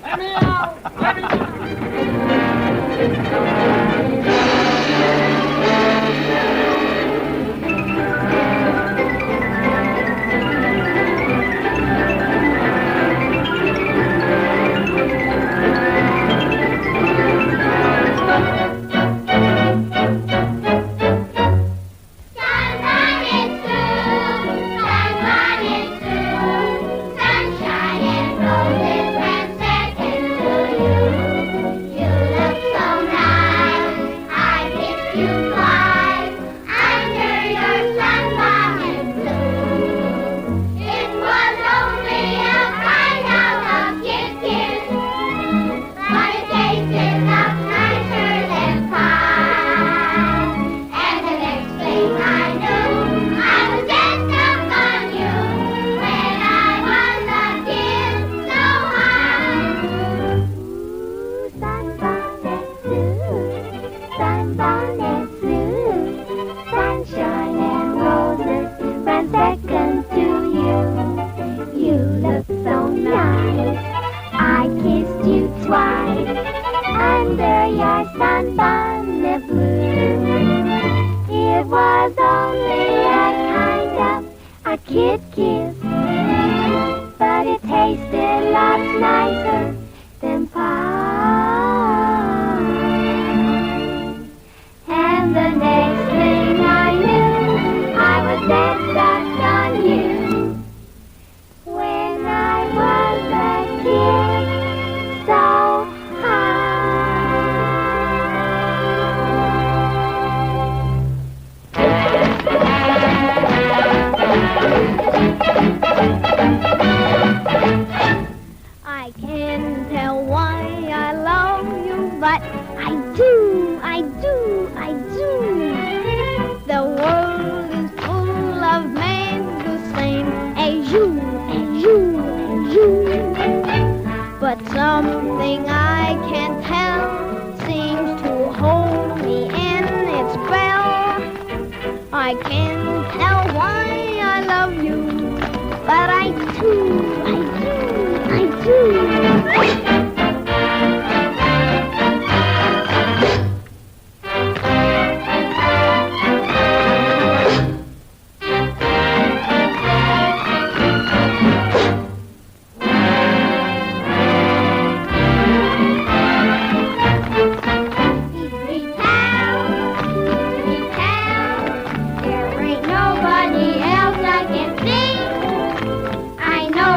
J: Let me out. Let me out.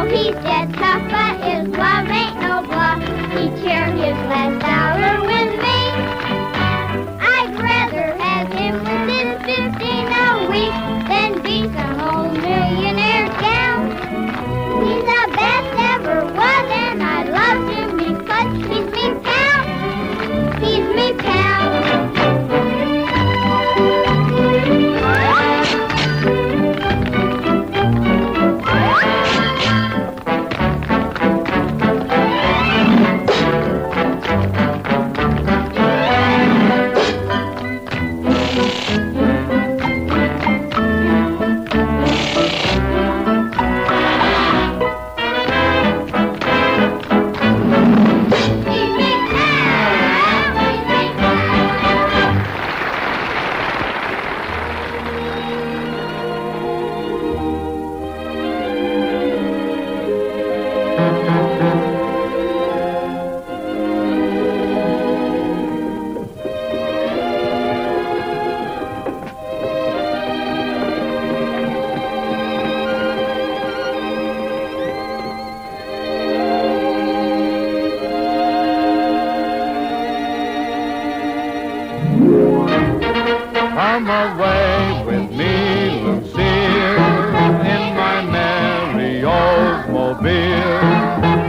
C: He's dead tough, but his love
A: Come away with me, Lucille, in my merry Oldsmobile.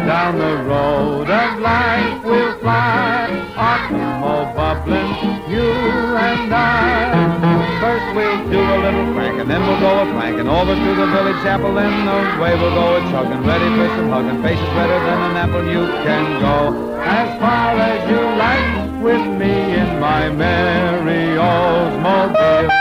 A: Down the road of life we'll fly, automobile bubbling, you and I. First we'll do a little crank, and then we'll go a-clanking over to the village chapel, then the way we'll go a-chugging, ready for some hugging, faces redder than an apple. You can go as far as you like with me in my merry Oldsmobile.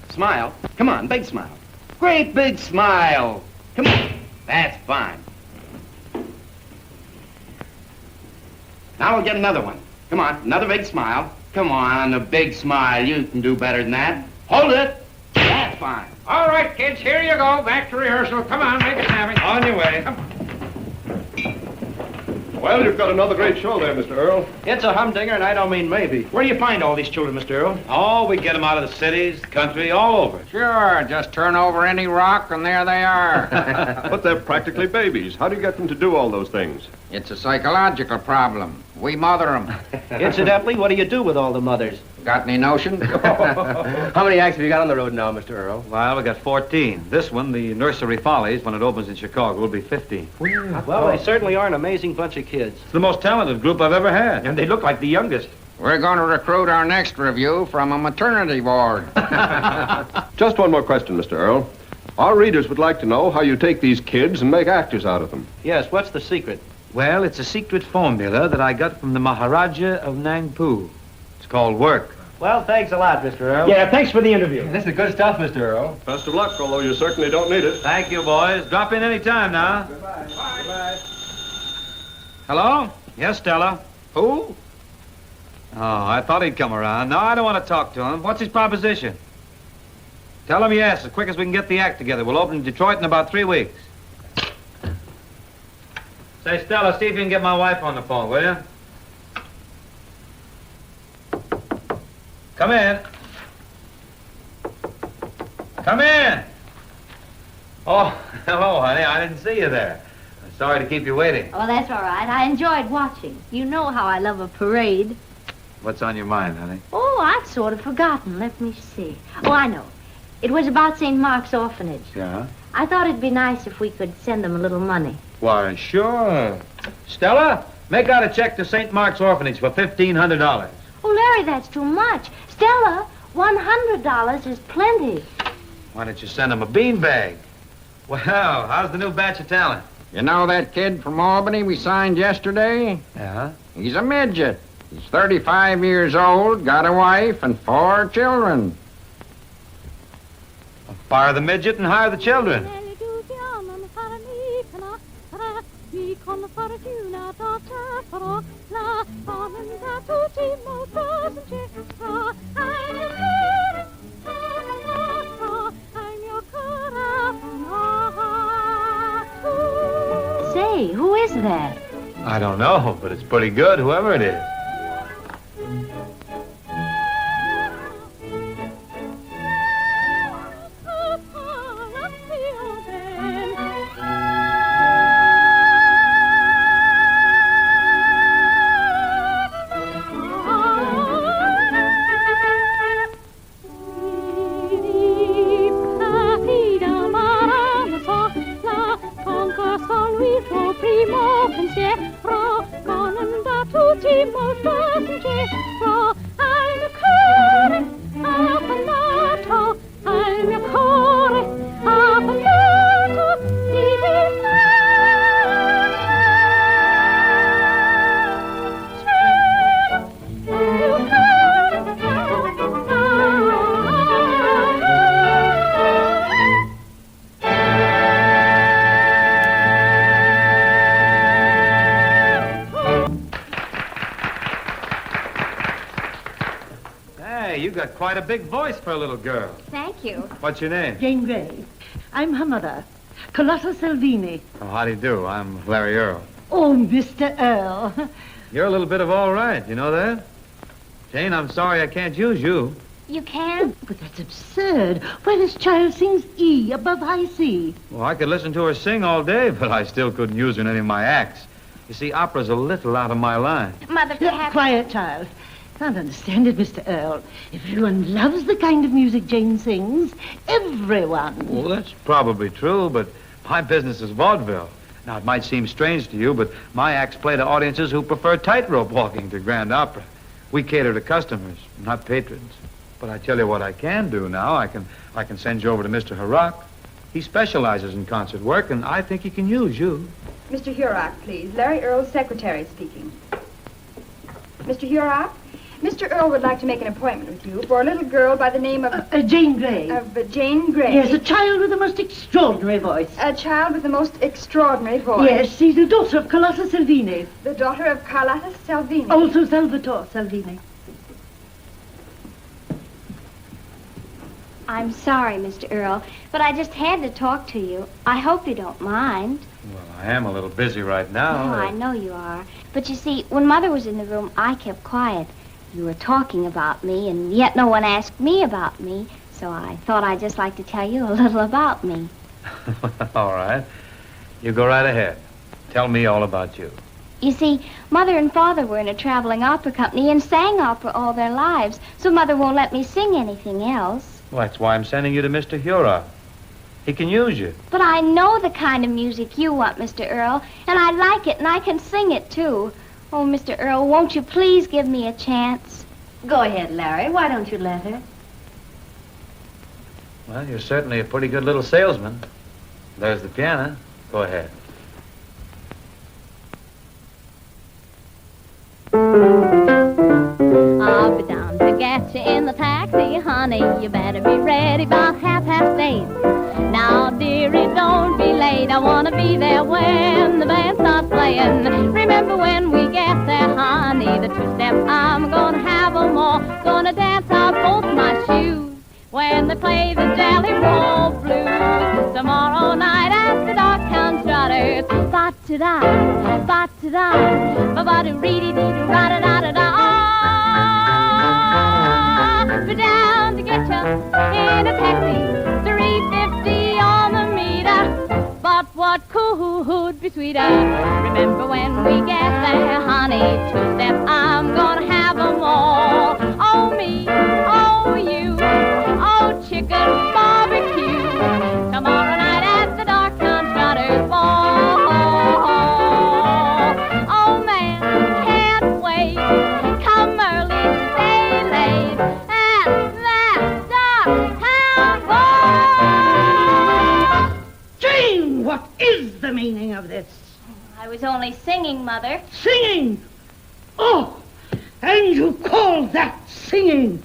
K: Smile. Come on, big smile. Great big smile. Come on. That's fine. Now we'll get another one. Come on, another big smile. Come on, a big smile. You can do better than that. Hold it. That's fine.
J: All right, kids, here you go. Back to rehearsal. Come on, make it snappy.
D: On your way.
J: Come.
N: Well, you've got another great show there, Mr. Earl.
K: It's a humdinger, and I don't mean maybe. Where do you find all these children, Mr. Earl?
D: Oh, we get them out of the cities, the country, all over.
J: Sure, just turn over any rock, and there they are.
N: But they're practically babies. How do you get them to do all those things?
J: It's a psychological problem. We mother them.
K: Incidentally, what do you do with all the mothers?
J: Got any notion?
K: How many acts have you got on the road now, Mr. Earl?
D: Well, we got 14. This one, the Nursery Follies, when it opens in Chicago, will be 15.
K: Well, they certainly are an amazing bunch of kids.
D: It's the most talented group I've ever had.
K: And they look like the youngest.
J: We're going to recruit our next review from a maternity ward.
N: Just one more question, Mr. Earl. Our readers would like to know how you take these kids and make actors out of them.
K: Yes, what's the secret?
D: Well, it's a secret formula that I got from the Maharaja of Nagpur. It's called work.
K: Well, thanks a lot, Mr. Earl.
O: Yeah, thanks for the interview.
K: This is good stuff, Mr. Earl.
N: Best of luck, although you certainly don't need it.
D: Thank you, boys. Drop in any time now.
K: Goodbye. Goodbye.
D: Hello? Yes, Stella.
K: Who?
D: Oh, I thought he'd come around. No, I don't want to talk to him. What's his proposition? Tell him yes, as quick as we can get the act together. We'll open in Detroit in about 3 weeks. Say, Stella, see if you can get my wife on the phone, will you? Come in. Come in. Oh, hello, honey. I didn't see you there. I'm sorry to keep you waiting.
E: Oh, that's all right. I enjoyed watching. You know how I love a parade.
D: What's on your mind, honey?
E: Oh, I'd sort of forgotten. Let me see. Oh, I know. It was about St. Mark's Orphanage.
D: Yeah?
E: I thought it'd be nice if we could send them a little money.
D: Why, sure. Stella, make out a check to St. Mark's Orphanage for $1,500.
E: Oh, Larry, that's too much. Stella, $100 is plenty.
D: Why don't you send him a beanbag? Well, how's the new batch of talent?
J: You know that kid from Albany we signed yesterday?
D: Yeah?
J: He's a midget. He's 35 years old, got a wife, and 4 children.
D: Fire the midget and hire the children.
E: Say, who is that?
D: I don't know, but it's pretty good, whoever it is. you've got quite a big voice for a little girl.
F: Thank you.
D: What's your name?
O: Jane Grey. I'm her mother, Carlotta Salvini.
D: Oh, how do you do? I'm Larry Earl.
O: Oh, Mr. Earl.
D: You're a little bit of all right, you know that? Jane, I'm sorry I can't use you.
F: You can?
O: Oh, but that's absurd. Why, this child sings E above high C.
D: Well, I could listen to her sing all day, but I still couldn't use her in any of my acts. You see, opera's a little out of my line.
F: Mother, perhaps...
O: Quiet, child. Can't understand it, Mr. Earl. Everyone loves the kind of music Jane sings. Everyone.
D: Well, that's probably true, but my business is vaudeville. Now, it might seem strange to you, but my acts play to audiences who prefer tightrope walking to grand opera. We cater to customers, not patrons. But I tell you what I can do now. I can send you over to Mr. Hurrock. He specializes in concert work, and I think he can use you.
P: Mr. Hurrock, please. Larry Earl's secretary speaking. Mr. Hurrock, Mr. Earl would like to make an appointment with you for a little girl by the name of...
O: Jane Grey.
P: Jane Grey.
O: Yes, a child with the most extraordinary voice.
P: A child with the most extraordinary voice.
O: Yes, she's the daughter of Carlotta Salvini.
P: The daughter of Carlotta Salvini.
O: Also Salvatore Salvini.
F: I'm sorry, Mr. Earl, but I just had to talk to you. I hope you don't mind.
D: Well, I am a little busy right now.
F: Oh, I know you are. But you see, when Mother was in the room, I kept quiet. You were talking about me, and yet no one asked me about me, so I thought I'd just like to tell you a little about me.
D: All right. You go right ahead. Tell me all about you.
F: You see, Mother and Father were in a traveling opera company and sang opera all their lives, so Mother won't let me sing anything else.
D: Well, that's why I'm sending you to Mr. Hurrock. He can use you.
F: But I know the kind of music you want, Mr. Earl, and I like it, and I can sing it, too. Oh, Mr. Earl, won't you please give me a chance?
E: Go ahead, Larry. Why don't you let her?
D: Well, you're certainly a pretty good little salesman. There's the piano. Go ahead.
Q: I'll be down to get you in the taxi, honey. You better be ready about 8:30. Now, dearie, don't be late. I want to be there when the band starts playing. Remember when we get there, honey, the two-step, I'm gonna have 'em all. Gonna dance out both my shoes when they play the Jelly Roll Blues. Tomorrow night at the Darktown Trotters. Ba-da-da, ba-da-da, ba-ba-do-ree-dee-dee-doo, ra-da-da-da-da. We're down to get you in a taxi, $3.50 on the meter. But what could be sweeter? Remember when we get there, honey, two-step, I'm gonna have 'em all. Oh, me, oh, you, oh, chicken barbecue. Tomorrow night at the Darktown Trotters Ball. Oh, man, can't wait. Come early, stay late. At that Darktown Ball.
O: Jane, what is the meaning of this?
F: I was only singing, Mother.
O: Singing? Oh, and you call that singing?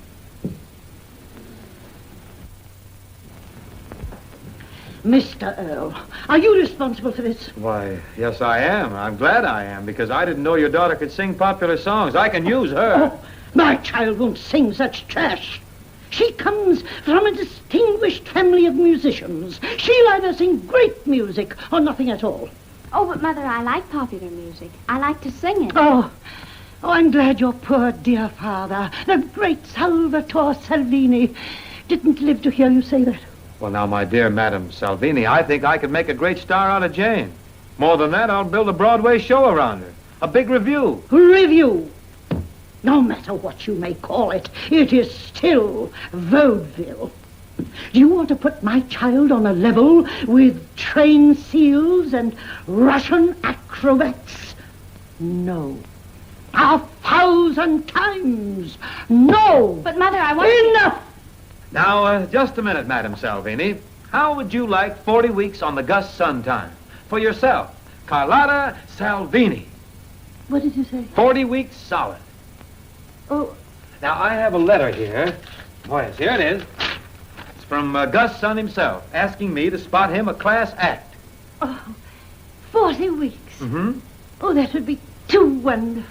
O: Mr. Earl, are you responsible for this?
D: Why, yes, I am. I'm glad I am, because I didn't know your daughter could sing popular songs. I can use her.
O: Oh, my child won't sing such trash. She comes from a distinguished family of musicians. She'll either sing great music or nothing at all.
F: Oh, but Mother, I like popular music. I like to sing it.
O: Oh, I'm glad your poor dear father, the great Salvatore Salvini, didn't live to hear you say that.
D: Well, now, my dear Madam Salvini, I think I could make a great star out of Jane. More than that, I'll build a Broadway show around her. A big revue.
O: Revue? No matter what you may call it, it is still vaudeville. Do you want to put my child on a level with trained seals and Russian acrobats? No. 1,000 times no.
F: But, Mother, I want
O: Enough!
D: Now, just a minute, Madam Salvini. How would you like 40 weeks on the Gus Sun time? For yourself, Carlotta Salvini.
O: What did you say?
D: 40 weeks solid.
O: Oh.
D: Now, I have a letter here. Oh, yes, here it is. It's from Gus Sun himself, asking me to spot him a class act.
O: Oh, 40 weeks.
D: Mm-hmm.
O: Oh, that would be too wonderful.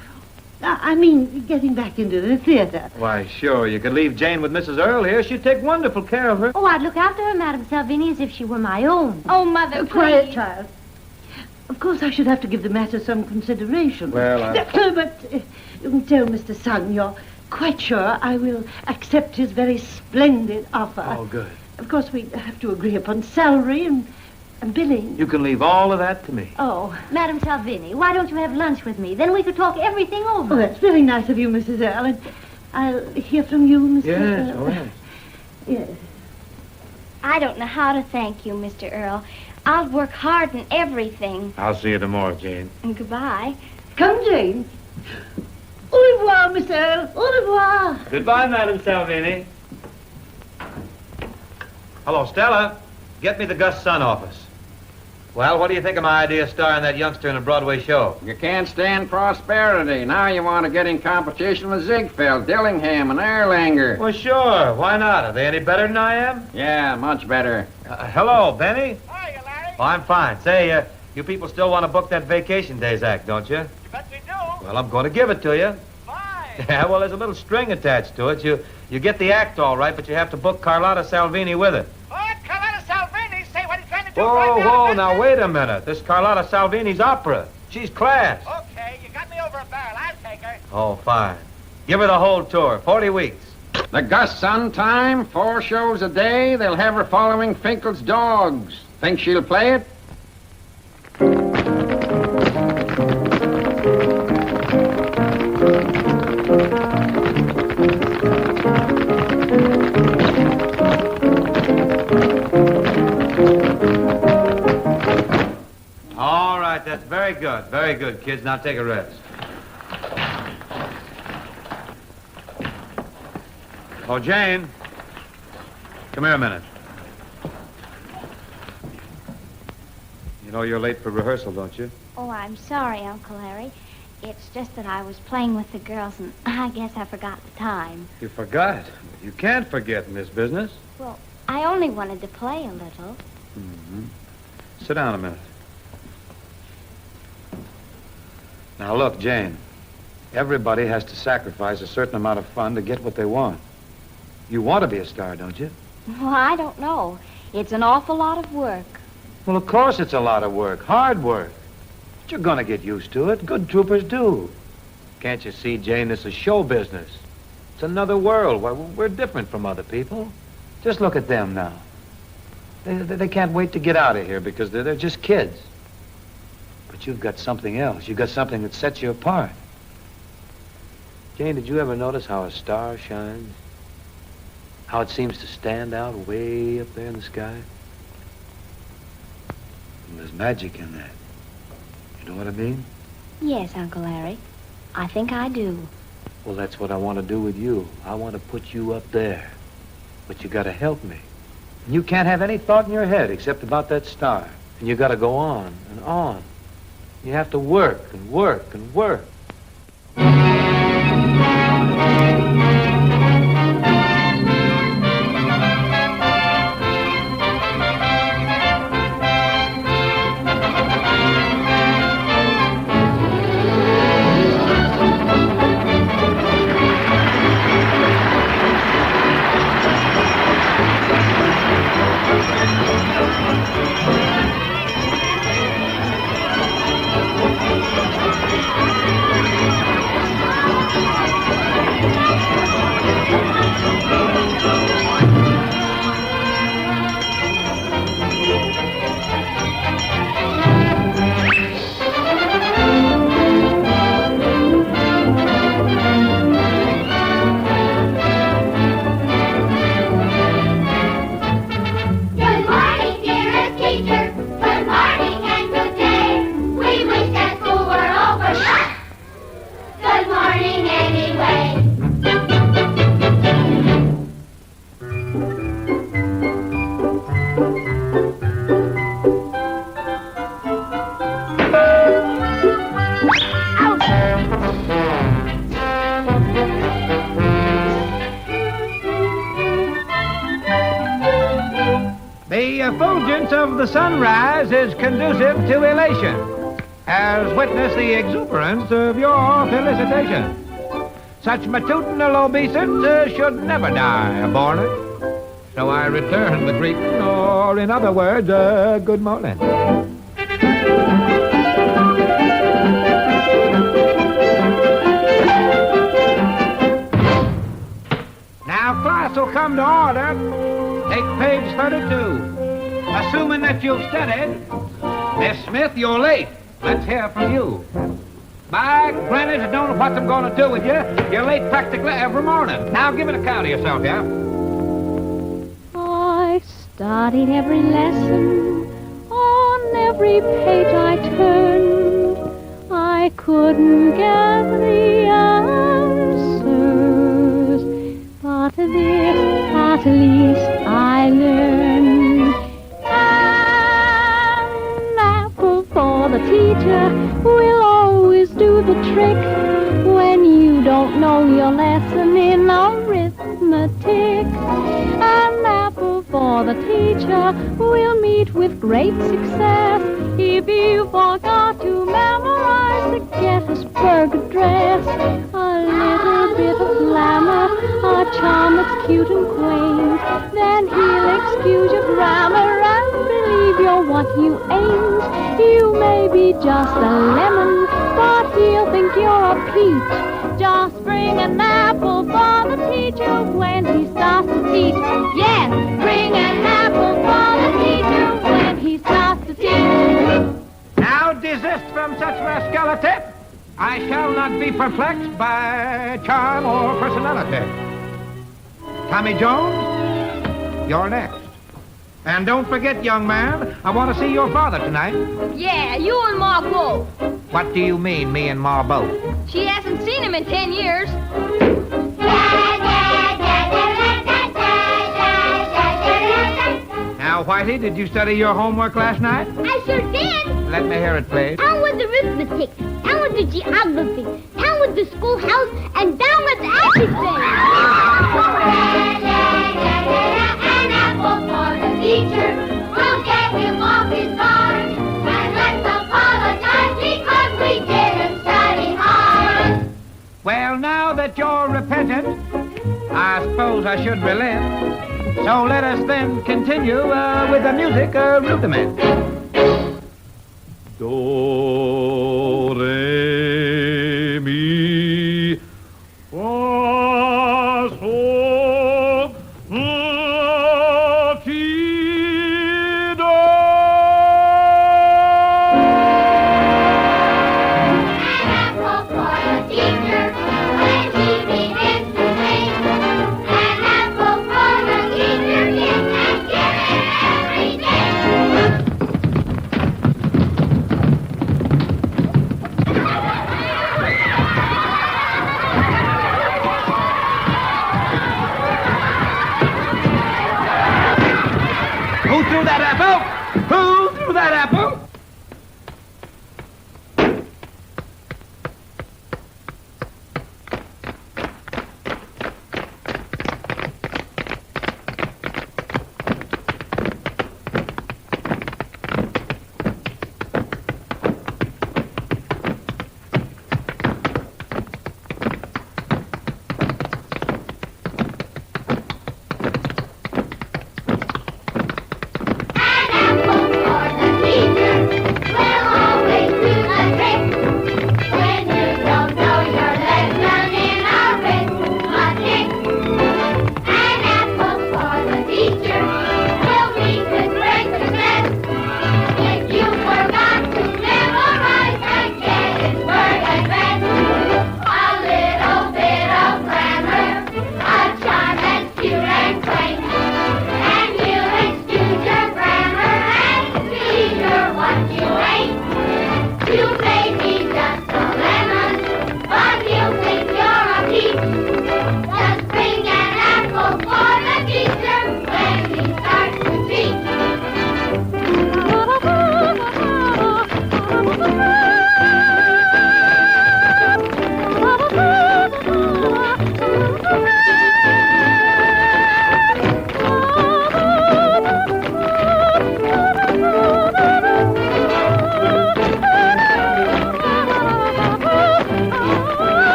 O: I mean, getting back into the theater.
D: Why, sure. You could leave Jane with Mrs. Earl here. She'd take wonderful care of her.
F: Oh, I'd look after her, Madame Salvini, as if she were my own.
E: Oh, Mother,
O: Quiet,
E: please.
O: child. Of course, I should have to give the matter some consideration.
D: Well,
O: But tell Mr. Sun you're quite sure I will accept his very splendid offer.
D: Oh, good.
O: Of course, we have to agree upon salary and billing.
D: You can leave all of that to me.
O: Oh.
F: Madame Salvini, why don't you have lunch with me? Then we could talk everything over.
O: Oh, that's very nice of you, Mrs. Earl. And I'll hear from you, Mr.
D: Yes,
O: Earl.
D: all right.
O: Yes.
C: I don't know how to thank you, Mr. Earl. I'll work hard in everything.
D: I'll see you tomorrow, Jane.
C: And goodbye.
O: Come, Jane. Au revoir, Miss Earl. Au revoir.
D: Goodbye, Madame Salvini. Hello, Stella. Get me the Gus Sun office. Well, what do you think of my idea of starring that youngster in a Broadway show?
J: You can't stand prosperity. Now you want to get in competition with Ziegfeld, Dillingham, and Erlanger.
D: Well, sure. Why not? Are they any better than I am?
J: Yeah, much better.
D: Hello, Benny. Hiya, Larry. Oh, I'm fine. Say, you people still want to book that Vacation Days act, don't you?
K: You bet we do.
D: Well, I'm going to give it to you.
K: Fine.
D: Yeah, well, there's a little string attached to it. You get the act all right, but you have to book Carlotta Salvini with it.
K: What? Carlotta Salvini? Say what he's trying to do.
D: Whoa, now wait a minute. This Carlotta Salvini's opera. She's class.
K: Okay, you got me over a barrel. I'll take her.
D: Oh, fine. Give her the whole tour, 40 weeks.
J: The Gus Sun time, 4 shows a day. They'll have her following Finkel's dogs. Think she'll play it?
D: All right, that's very good. Very good, kids. Now take a rest. Oh, Jane. Come here a minute. You know you're late for rehearsal, don't you?
C: Oh, I'm sorry, Uncle Harry. It's just that I was playing with the girls, and I guess I forgot the time.
D: You forgot. You can't forget in this business.
C: Well, I only wanted to play a little.
D: Mm-hmm. Sit down a minute. Now, look, Jane. Everybody has to sacrifice a certain amount of fun to get what they want. You want to be a star, don't you?
C: Well, I don't know. It's an awful lot of work.
D: Well, of course it's a lot of work. Hard work. But you're going to get used to it. Good troopers do. Can't you see, Jane, this is show business. It's another world. We're different from other people. Just look at them now. They can't wait to get out of here because they're just kids. But you've got something else. You've got something that sets you apart. Jane, did you ever notice how a star shines? How it seems to stand out way up there in the sky? And there's magic in that. You know what I mean?
C: Yes, Uncle Harry. I think I do.
D: Well, that's what I want to do with you. I want to put you up there. But you got to help me. And you can't have any thought in your head except about that star. And you got to go on and on. You have to work and work and work.
R: The effulgence of the sunrise is conducive to elation. as witness the exuberance of your felicitation. Such matutinal obeisance should never die born it. So I return the greeting, or in other words, good morning. Now, class will come to order. Take page 32. Assuming that you've studied, Miss Smith, you're late. Let's hear from you. By granted, I don't know what I'm going to do with you. You're late practically every morning. Now give an account of yourself, yeah?
Q: I studied every lesson. On every page I turned. I couldn't get the answers. But this, at least, I learned. An apple for the teacher will always do the trick when you don't know your lesson in arithmetic. An apple for the teacher will meet with great success if you forgot to memorize the Gettysburg Address. A little bit of glamour, a charm that's cute and quaint, then he'll excuse your grammar and believe you're what you ain't. You may be just a lemon, but he'll think you're a peach. Just bring an apple for the teacher when he starts to teach. Yes, bring an apple for the teacher when he starts to teach.
R: Now desist from such rascality. I shall not be perplexed by charm or personality. Tommy Jones, you're next. And don't forget, young man, I want to see your father tonight.
S: Yeah, you and Ma both.
R: What do you mean, me and Ma both?
S: She hasn't seen him in 10 years.
R: Now, Whitey, did you study your homework last night?
C: I sure did.
R: Let me hear it, please.
C: Down with the arithmetic, down with the geography, down with the schoolhouse, and down with everything. An apple for the teacher. We'll get him off his guard. And let's apologize because we didn't study hard.
R: Well, now that you're repentant, I suppose I should relent. So let us then continue with the music rudiment.
A: Do, re, mi, fa, sol, la, ti, do.
C: An apple for the teacher when he begins to sing. An apple for the teacher, yes, and give it every day.
R: Who threw that apple? Who threw that apple?
C: An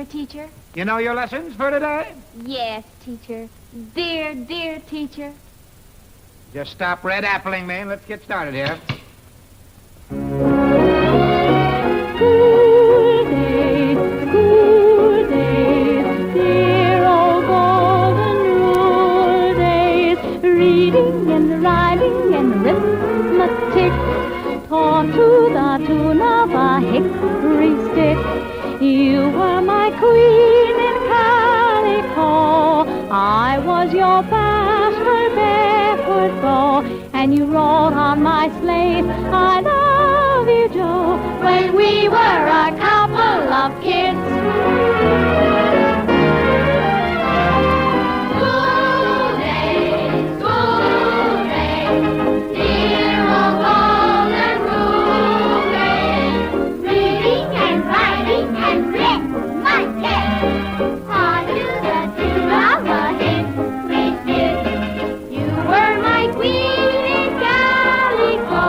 Q: teacher?
R: You know your lessons for today?
Q: Yes, teacher. Dear, dear teacher.
R: Just stop red appling me and let's get started here.
Q: School days, dear old golden rule days, reading and writing and arithmetic, taught to the tune of a hickory stick. You were my queen in calico, I was your bachelor barefoot beau, and you wrote on my slate, I love you, Joe, when we were a couple of kids. School days, dear old golden rule days, reading and writing and arithmetic, taught to the tune of a hickory stick. You were my queen in calico,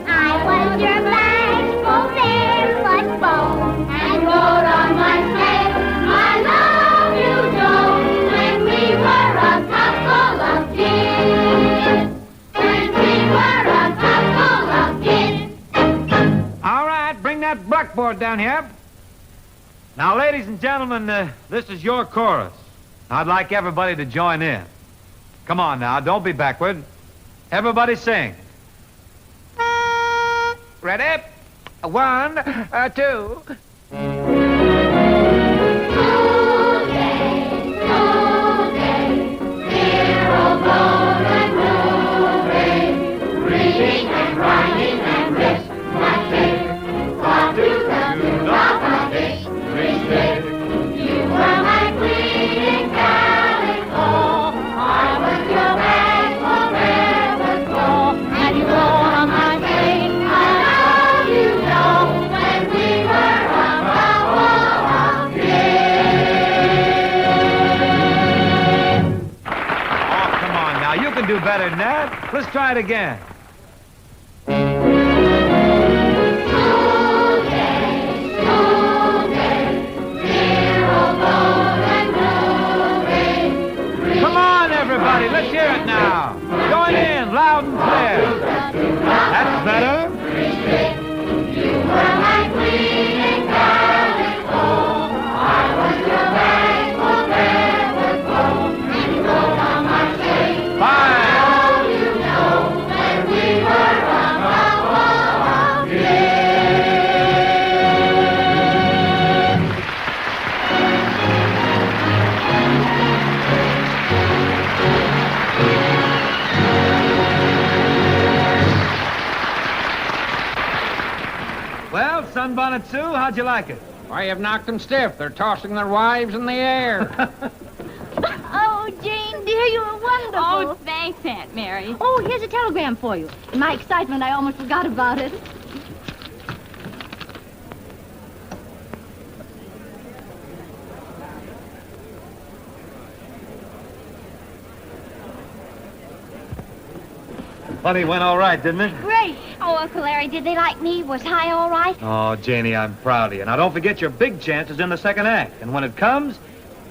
Q: I was your bashful barefoot beau, and wrote on my slate, I love you, Joe, when we were a couple of kids. When we were a couple of kids.
R: All right, bring that blackboard down here. Now, ladies and gentlemen, this is your chorus. I'd like everybody to join in. Come on now, don't be backward. Everybody sing. Ready? 1, 2.
Q: Reading and writing and arithmetic, taught to the tune of a hickory stick. You were my queen in calico, I was your bashful barefoot beau, and you wrote on my slate, I love you, Joe, when we were a couple of kids.
R: Oh, come on now, you can do better than that. Let's try it again. Come on, everybody, let's hear it now. Join in, loud and clear. That's better.
Q: You were my queen in calico, I was your bashful barefoot beau, and you wrote on my slate,
R: Fine.
Q: I love you, Joe, when we were a couple of kids.
R: Well, Sunbonnet Sue, how'd you like it?
J: Why, you've knocked them stiff. They're tossing their wives in the air.
E: Oh, Jane, dear, you were wonderful.
Q: Oh, thanks, Aunt Mary.
E: Oh, here's a telegram for you. In my excitement, I almost forgot about it.
R: Funny, went all right, didn't it?
F: Great. Oh, Uncle Larry, did they like me? Was I all right?
R: Oh, Janie, I'm proud of you. Now, don't forget your big chance is in the second act. And when it comes,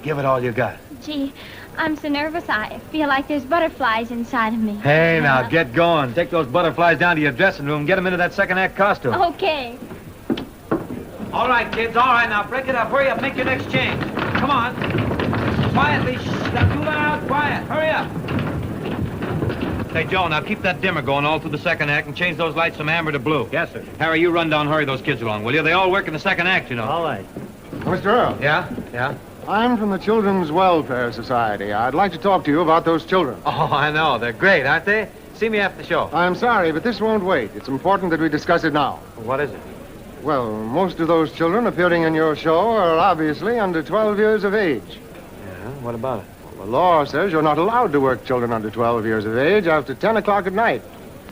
R: give it all you got.
Q: Gee, I'm so nervous. I feel like there's butterflies inside of me.
R: Hey, now, get going. Take those butterflies down to your dressing room and get them into that second act costume.
Q: Okay.
R: All right, kids, all right. Now, break it up. Hurry up. Make your next change. Come on. Quietly. Shh, not too loud. Quiet. Hurry up. Hey, Joe, now keep that dimmer going all through the second act and change those lights from amber to blue.
T: Yes, sir.
R: Harry, you run down, hurry those kids along, will you? They all work in the second act, you know.
T: All right.
U: Mr. Earl.
R: Yeah? Yeah?
U: I'm from the Children's Welfare Society. I'd like to talk to you about those children.
R: Oh, I know. They're great, aren't they? See me after the show.
U: I'm sorry, but this won't wait. It's important that we discuss it now.
R: What is it?
U: Well, most of those children appearing in your show are obviously under 12 years of age.
R: Yeah? What about it?
U: The law says you're not allowed to work children under 12 years of age after 10 o'clock at night.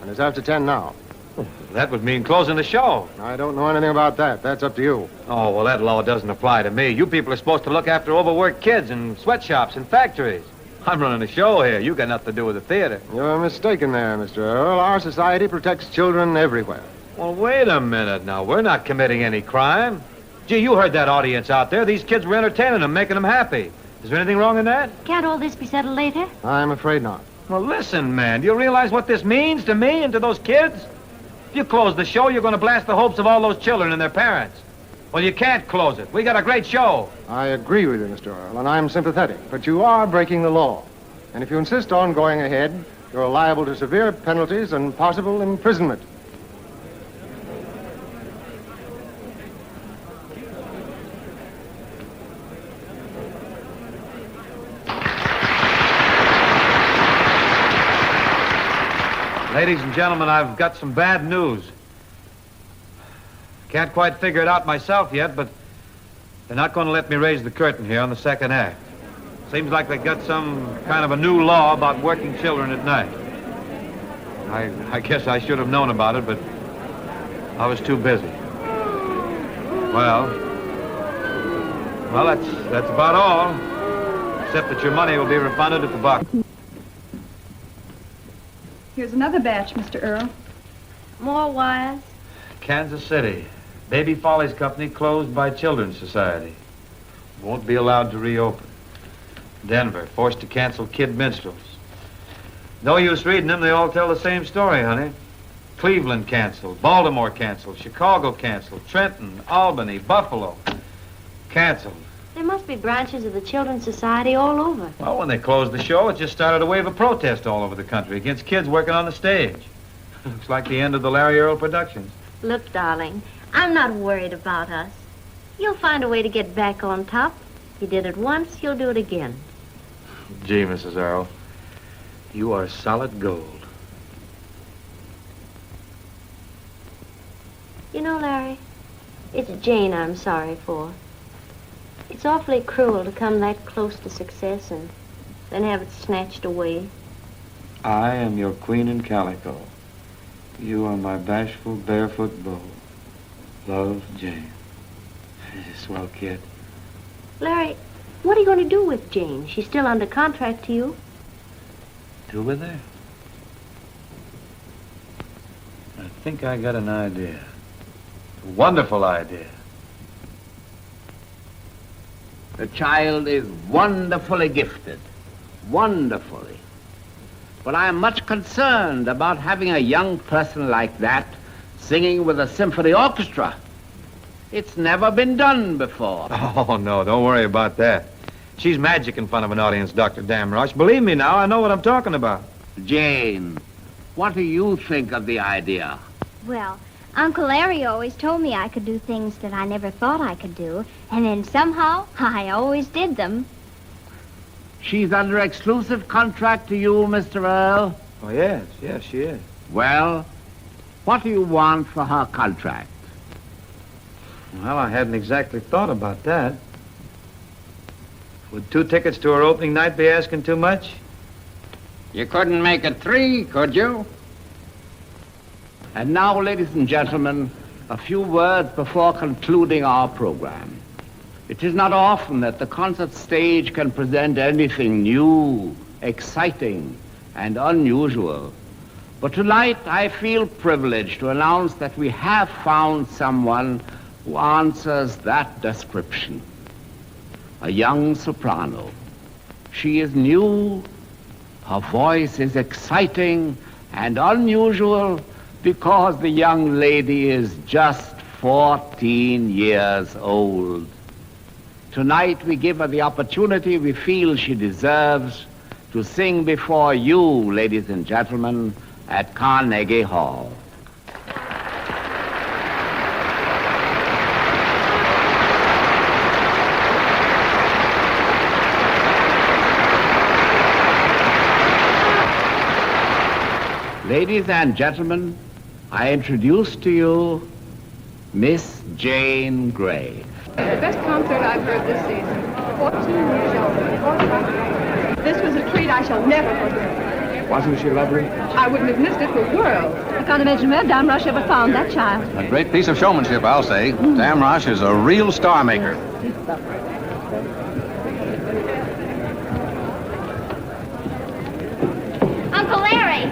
U: And it's after 10 now.
R: That would mean closing the show.
U: I don't know anything about that. That's up to you.
R: Oh, well, that law doesn't apply to me. You people are supposed to look after overworked kids in sweatshops and factories. I'm running a show here. You got nothing to do with the theater.
U: You're mistaken there, Mr. Earl. Our society protects children everywhere.
R: Well, wait a minute now. We're not committing any crime.
D: Gee, you heard that audience out there. These kids were entertaining them, making them happy. Is there anything wrong in that?
E: Can't all this be settled later?
U: I'm afraid not.
D: Well, listen, man. Do you realize what this means to me and to those kids? If you close the show, you're going to blast the hopes of all those children and their parents. Well, you can't close it. We got a great show.
U: I agree with you, Mr. Earl, and I'm sympathetic. But you are breaking the law. And if you insist on going ahead, you're liable to severe penalties and possible imprisonment.
D: Ladies and gentlemen, I've got some bad news. Can't quite figure it out myself yet, but they're not going to let me raise the curtain here on the second act. Seems like they got some kind of a new law about working children at night. I guess I should have known about it, but I was too busy. Well, that's about all, except that your money will be refunded at the box.
P: Here's another batch, Mr. Earl.
E: More wires?
D: Kansas City. Baby Follies Company closed by Children's Society. Won't be allowed to reopen. Denver, forced to cancel kid minstrels. No use reading them, they all tell the same story, honey. Cleveland canceled, Baltimore canceled, Chicago canceled, Trenton, Albany, Buffalo canceled.
E: There must be branches of the Children's Society all over.
D: Well, when they closed the show, it just started a wave of protest all over the country against kids working on the stage. Looks like the end of the Larry Earl productions.
E: Look, darling, I'm not worried about us. You'll find a way to get back on top. You did it once, you'll do it again.
D: Gee, Mrs. Earl, you are solid gold.
E: You know, Larry, it's Jane I'm sorry for. It's awfully cruel to come that close to success and then have it snatched away.
D: I am your queen in calico. You are my bashful barefoot beau. Love, Jane. Swell kid.
E: Larry, what are you going to do with Jane? She's still under contract to you.
D: Do with her? I think I got an idea. A wonderful idea.
K: The child is wonderfully gifted. Wonderfully. But I am much concerned about having a young person like that singing with a symphony orchestra. It's never been done before.
D: Oh, no, don't worry about that. She's magic in front of an audience, Dr. Damrosch. Believe me now, I know what I'm talking about.
K: Jane, what do you think of the idea?
C: Well, Uncle Larry always told me I could do things that I never thought I could do, and then somehow I always did them.
K: She's under exclusive contract to you, Mr. Earl?
D: Oh, yes, she is.
K: Well, what do you want for her contract?
D: Well, I hadn't exactly thought about that. Would 2 tickets to her opening night be asking too much?
J: You couldn't make it 3, could you?
K: And now, ladies and gentlemen, a few words before concluding our program. It is not often that the concert stage can present anything new, exciting, and unusual. But tonight, I feel privileged to announce that we have found someone who answers that description. A young soprano. She is new, her voice is exciting and unusual because the young lady is just 14 years old. Tonight we give her the opportunity we feel she deserves to sing before you, ladies and gentlemen, at Carnegie Hall. Ladies and gentlemen, I introduce to you Miss Jane Grey.
P: The best concert I've heard this season. 14 years old. This was a treat I shall never forget.
N: Wasn't she lovely?
P: I wouldn't have missed it for worlds.
B: I can't imagine where Damrosch ever found that child.
N: A great piece of showmanship, I'll say. Damrosch is a real star maker.
C: Uncle Larry!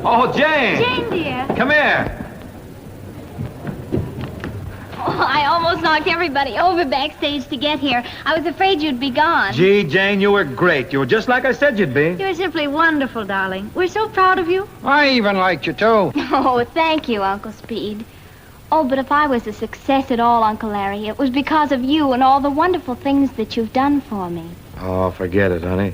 D: Oh, Jane!
C: Jane, dear.
D: Come here.
F: I almost knocked everybody over backstage to get here. I was afraid you'd be gone.
D: Gee, Jane, you were great. You were just like I said you'd be.
F: You're simply wonderful, darling. We're so proud of you.
J: I even liked you, too.
F: Oh, thank you, Uncle Speed. Oh, but if I was a success at all, Uncle Larry, it was because of you and all the wonderful things that you've done for me.
D: Oh, forget it, honey.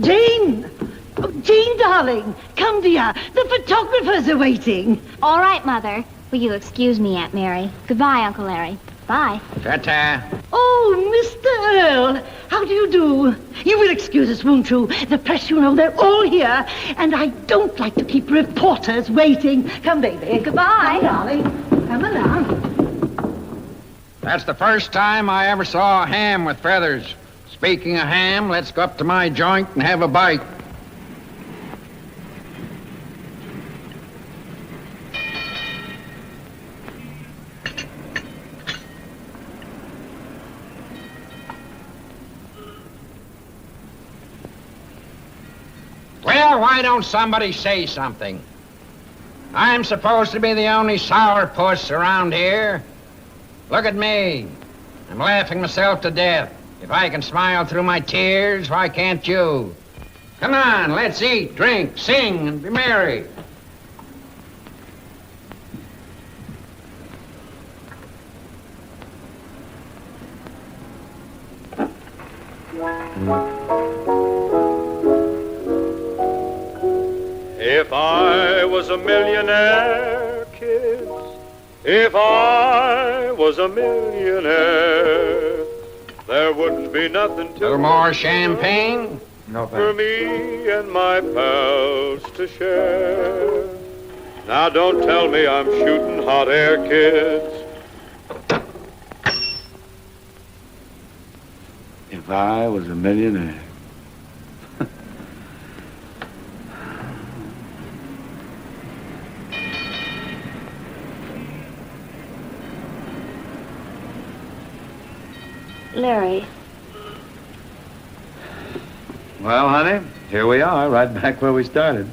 O: Jane! Oh, Jane, darling, come dear. The photographers are waiting.
F: All right, Mother. Will you excuse me, Aunt Mary? Goodbye, Uncle Larry. Bye.
J: Ta-ta.
O: Oh, Mr. Earl, how do you do? You will excuse us, won't you? The press, you know, they're all here, and I don't like to keep reporters waiting. Come, baby.
F: Goodbye.
O: Come, darling. Come along.
J: That's the first time I ever saw a ham with feathers. Speaking of ham, let's go up to my joint and have a bite. Well, why don't somebody say something? I'm supposed to be the only sourpuss around here. Look at me. I'm laughing myself to death. If I can smile through my tears, why can't you? Come on, let's eat, drink, sing, and be merry.
A: If I was a millionaire, kids, if I was a millionaire, there wouldn't be nothing to...
J: A little more champagne?
D: No,
A: for me and my pals to share. Now don't tell me I'm shooting hot air, kids.
D: If I was a millionaire.
E: Larry.
D: Well, honey, here we are, right back where we started.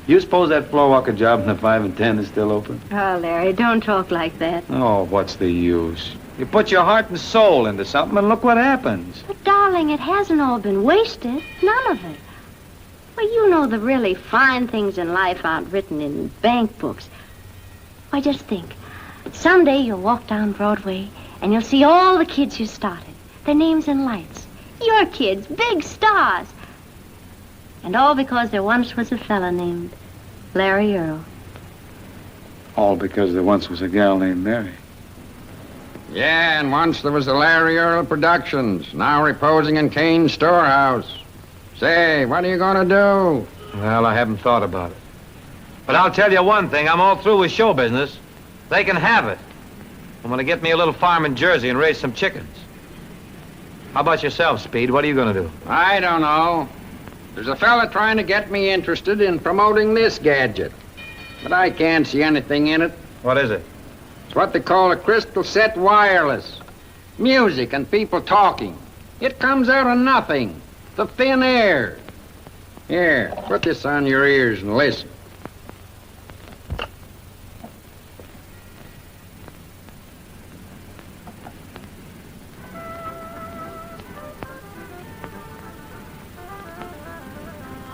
D: You suppose that floor walker job in the 5 and 10 is still open?
E: Oh, Larry, don't talk like that.
D: Oh, what's the use? You put your heart and soul into something and look what happens.
F: But, darling, it hasn't all been wasted. None of it.
E: Well, you know the really fine things in life aren't written in bank books. Why, just think. Someday you'll walk down Broadway and you'll see all the kids you started. Their names in lights. Your kids, big stars. And all because there once was a fella named Larry Earl.
D: All because there once was a gal named Mary.
J: Yeah, and once there was the Larry Earl Productions, now reposing in Kane's storehouse. Say, what are you going to do?
D: Well, I haven't thought about it. But I'll tell you one thing, I'm all through with show business. They can have it. I'm going to get me a little farm in Jersey and raise some chickens. How about yourself, Speed? What are you going to do?
J: I don't know. There's a fella trying to get me interested in promoting this gadget. But I can't see anything in it.
D: What is it?
J: It's what they call a crystal set wireless. Music and people talking. It comes out of nothing. The thin air. Here, put this on your ears and listen.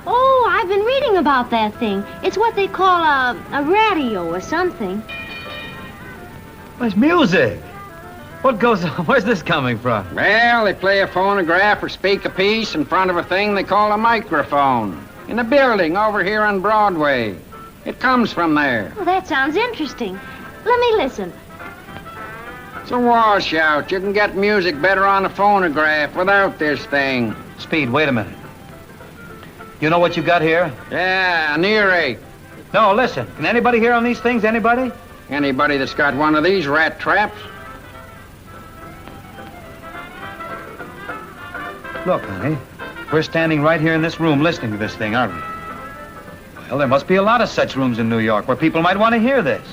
F: Oh, I've been reading about that thing. It's what they call a radio or something.
D: Well, it's music. What goes on? Where's this coming from?
J: Well, they play a phonograph or speak a piece in front of a thing they call a microphone. In a building over here on Broadway. It comes from there.
F: Well, that sounds interesting. Let me listen.
J: It's a washout. You can get music better on a phonograph without this thing.
D: Speed, wait a minute. You know what you got here?
J: Yeah, an earache.
D: No, listen. Can anybody hear on these things? Anybody?
J: Anybody that's got one of these rat traps?
D: Look, honey, we're standing right here in this room listening to this thing, aren't we? Well, there must be a lot of such rooms in New York where people might want to hear this.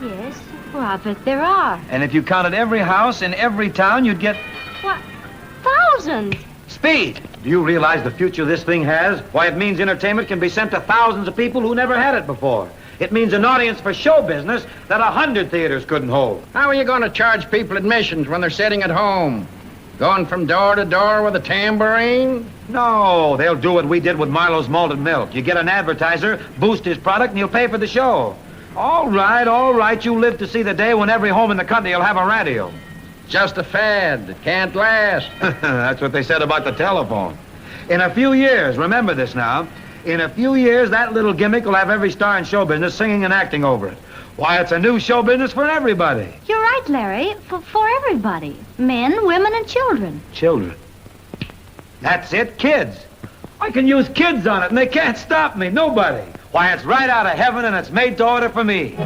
F: Yes, well, I bet there are.
D: And if you counted every house in every town, you'd get...
F: What? Thousands!
D: Speed! Do you realize the future this thing has? Why, it means entertainment can be sent to thousands of people who never had it before. It means an audience for show business that 100 theaters couldn't hold.
J: How are you going to charge people admissions when they're sitting at home? Going from door to door with a tambourine?
D: No, they'll do what we did with Marlowe's Malted Milk. You get an advertiser, boost his product, and he'll pay for the show. All right, you live to see the day when every home in the country will have a radio.
J: Just a fad. It can't last.
D: That's what they said about the telephone. In a few years, remember this now, in a few years, that little gimmick will have every star in show business singing and acting over it. Why, it's a new show business for everybody.
E: You're right, Larry. For everybody. Men, women, and children.
D: Children. That's it, kids. I can use kids on it, and they can't stop me. Nobody. Why, it's right out of heaven, and it's made to order for me.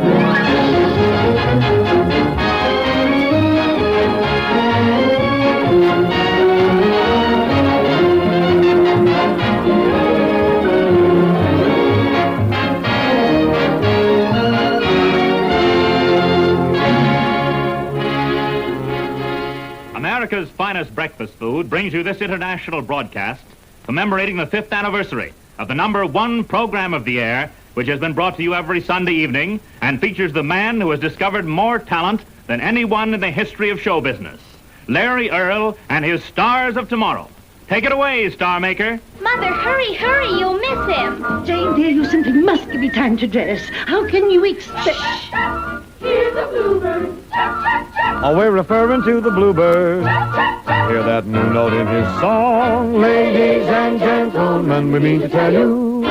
T: America's finest breakfast food brings you this international broadcast commemorating the 5th anniversary of the #1 program of the air, which has been brought to you every Sunday evening and features the man who has discovered more talent than anyone in the history of show business, Larry Earl and his Stars of Tomorrow. Take it away, Star Maker.
S: Mother, hurry, you'll miss him.
O: Jane, dear, you simply must give me time to dress. How can you expect...
A: Hear the bluebird. Oh, we're referring to the bluebird. Hear that new note in his song. Ladies and gentlemen, we mean to tell you,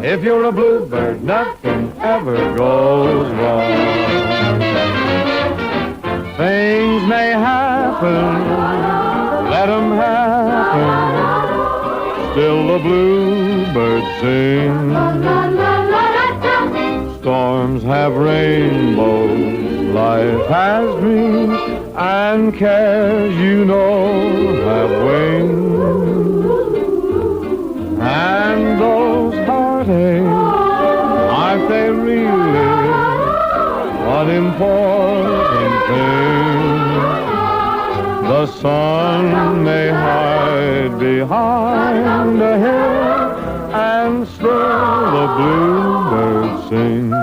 A: if you're a bluebird, nothing ever goes wrong. Things may happen, let 'em happen. Still the bluebird sings. Storms have rainbows, life has dreams, and cares, you know, have wings. And those heartaches, aren't they really unimportant things? The sun may hide behind a hill, and still the bluebird sings.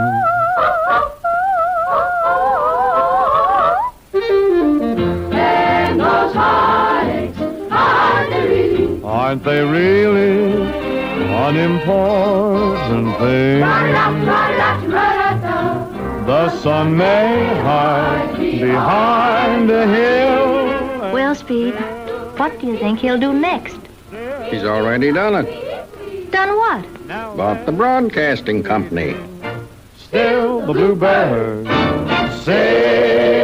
V: And those heartaches,
A: aren't they really unimportant things? The sun may hide behind a hill.
E: Well, Speed, what do you think he'll do next?
J: He's already done it.
E: Done what?
J: Bought the broadcasting company.
A: Still the bluebird sings.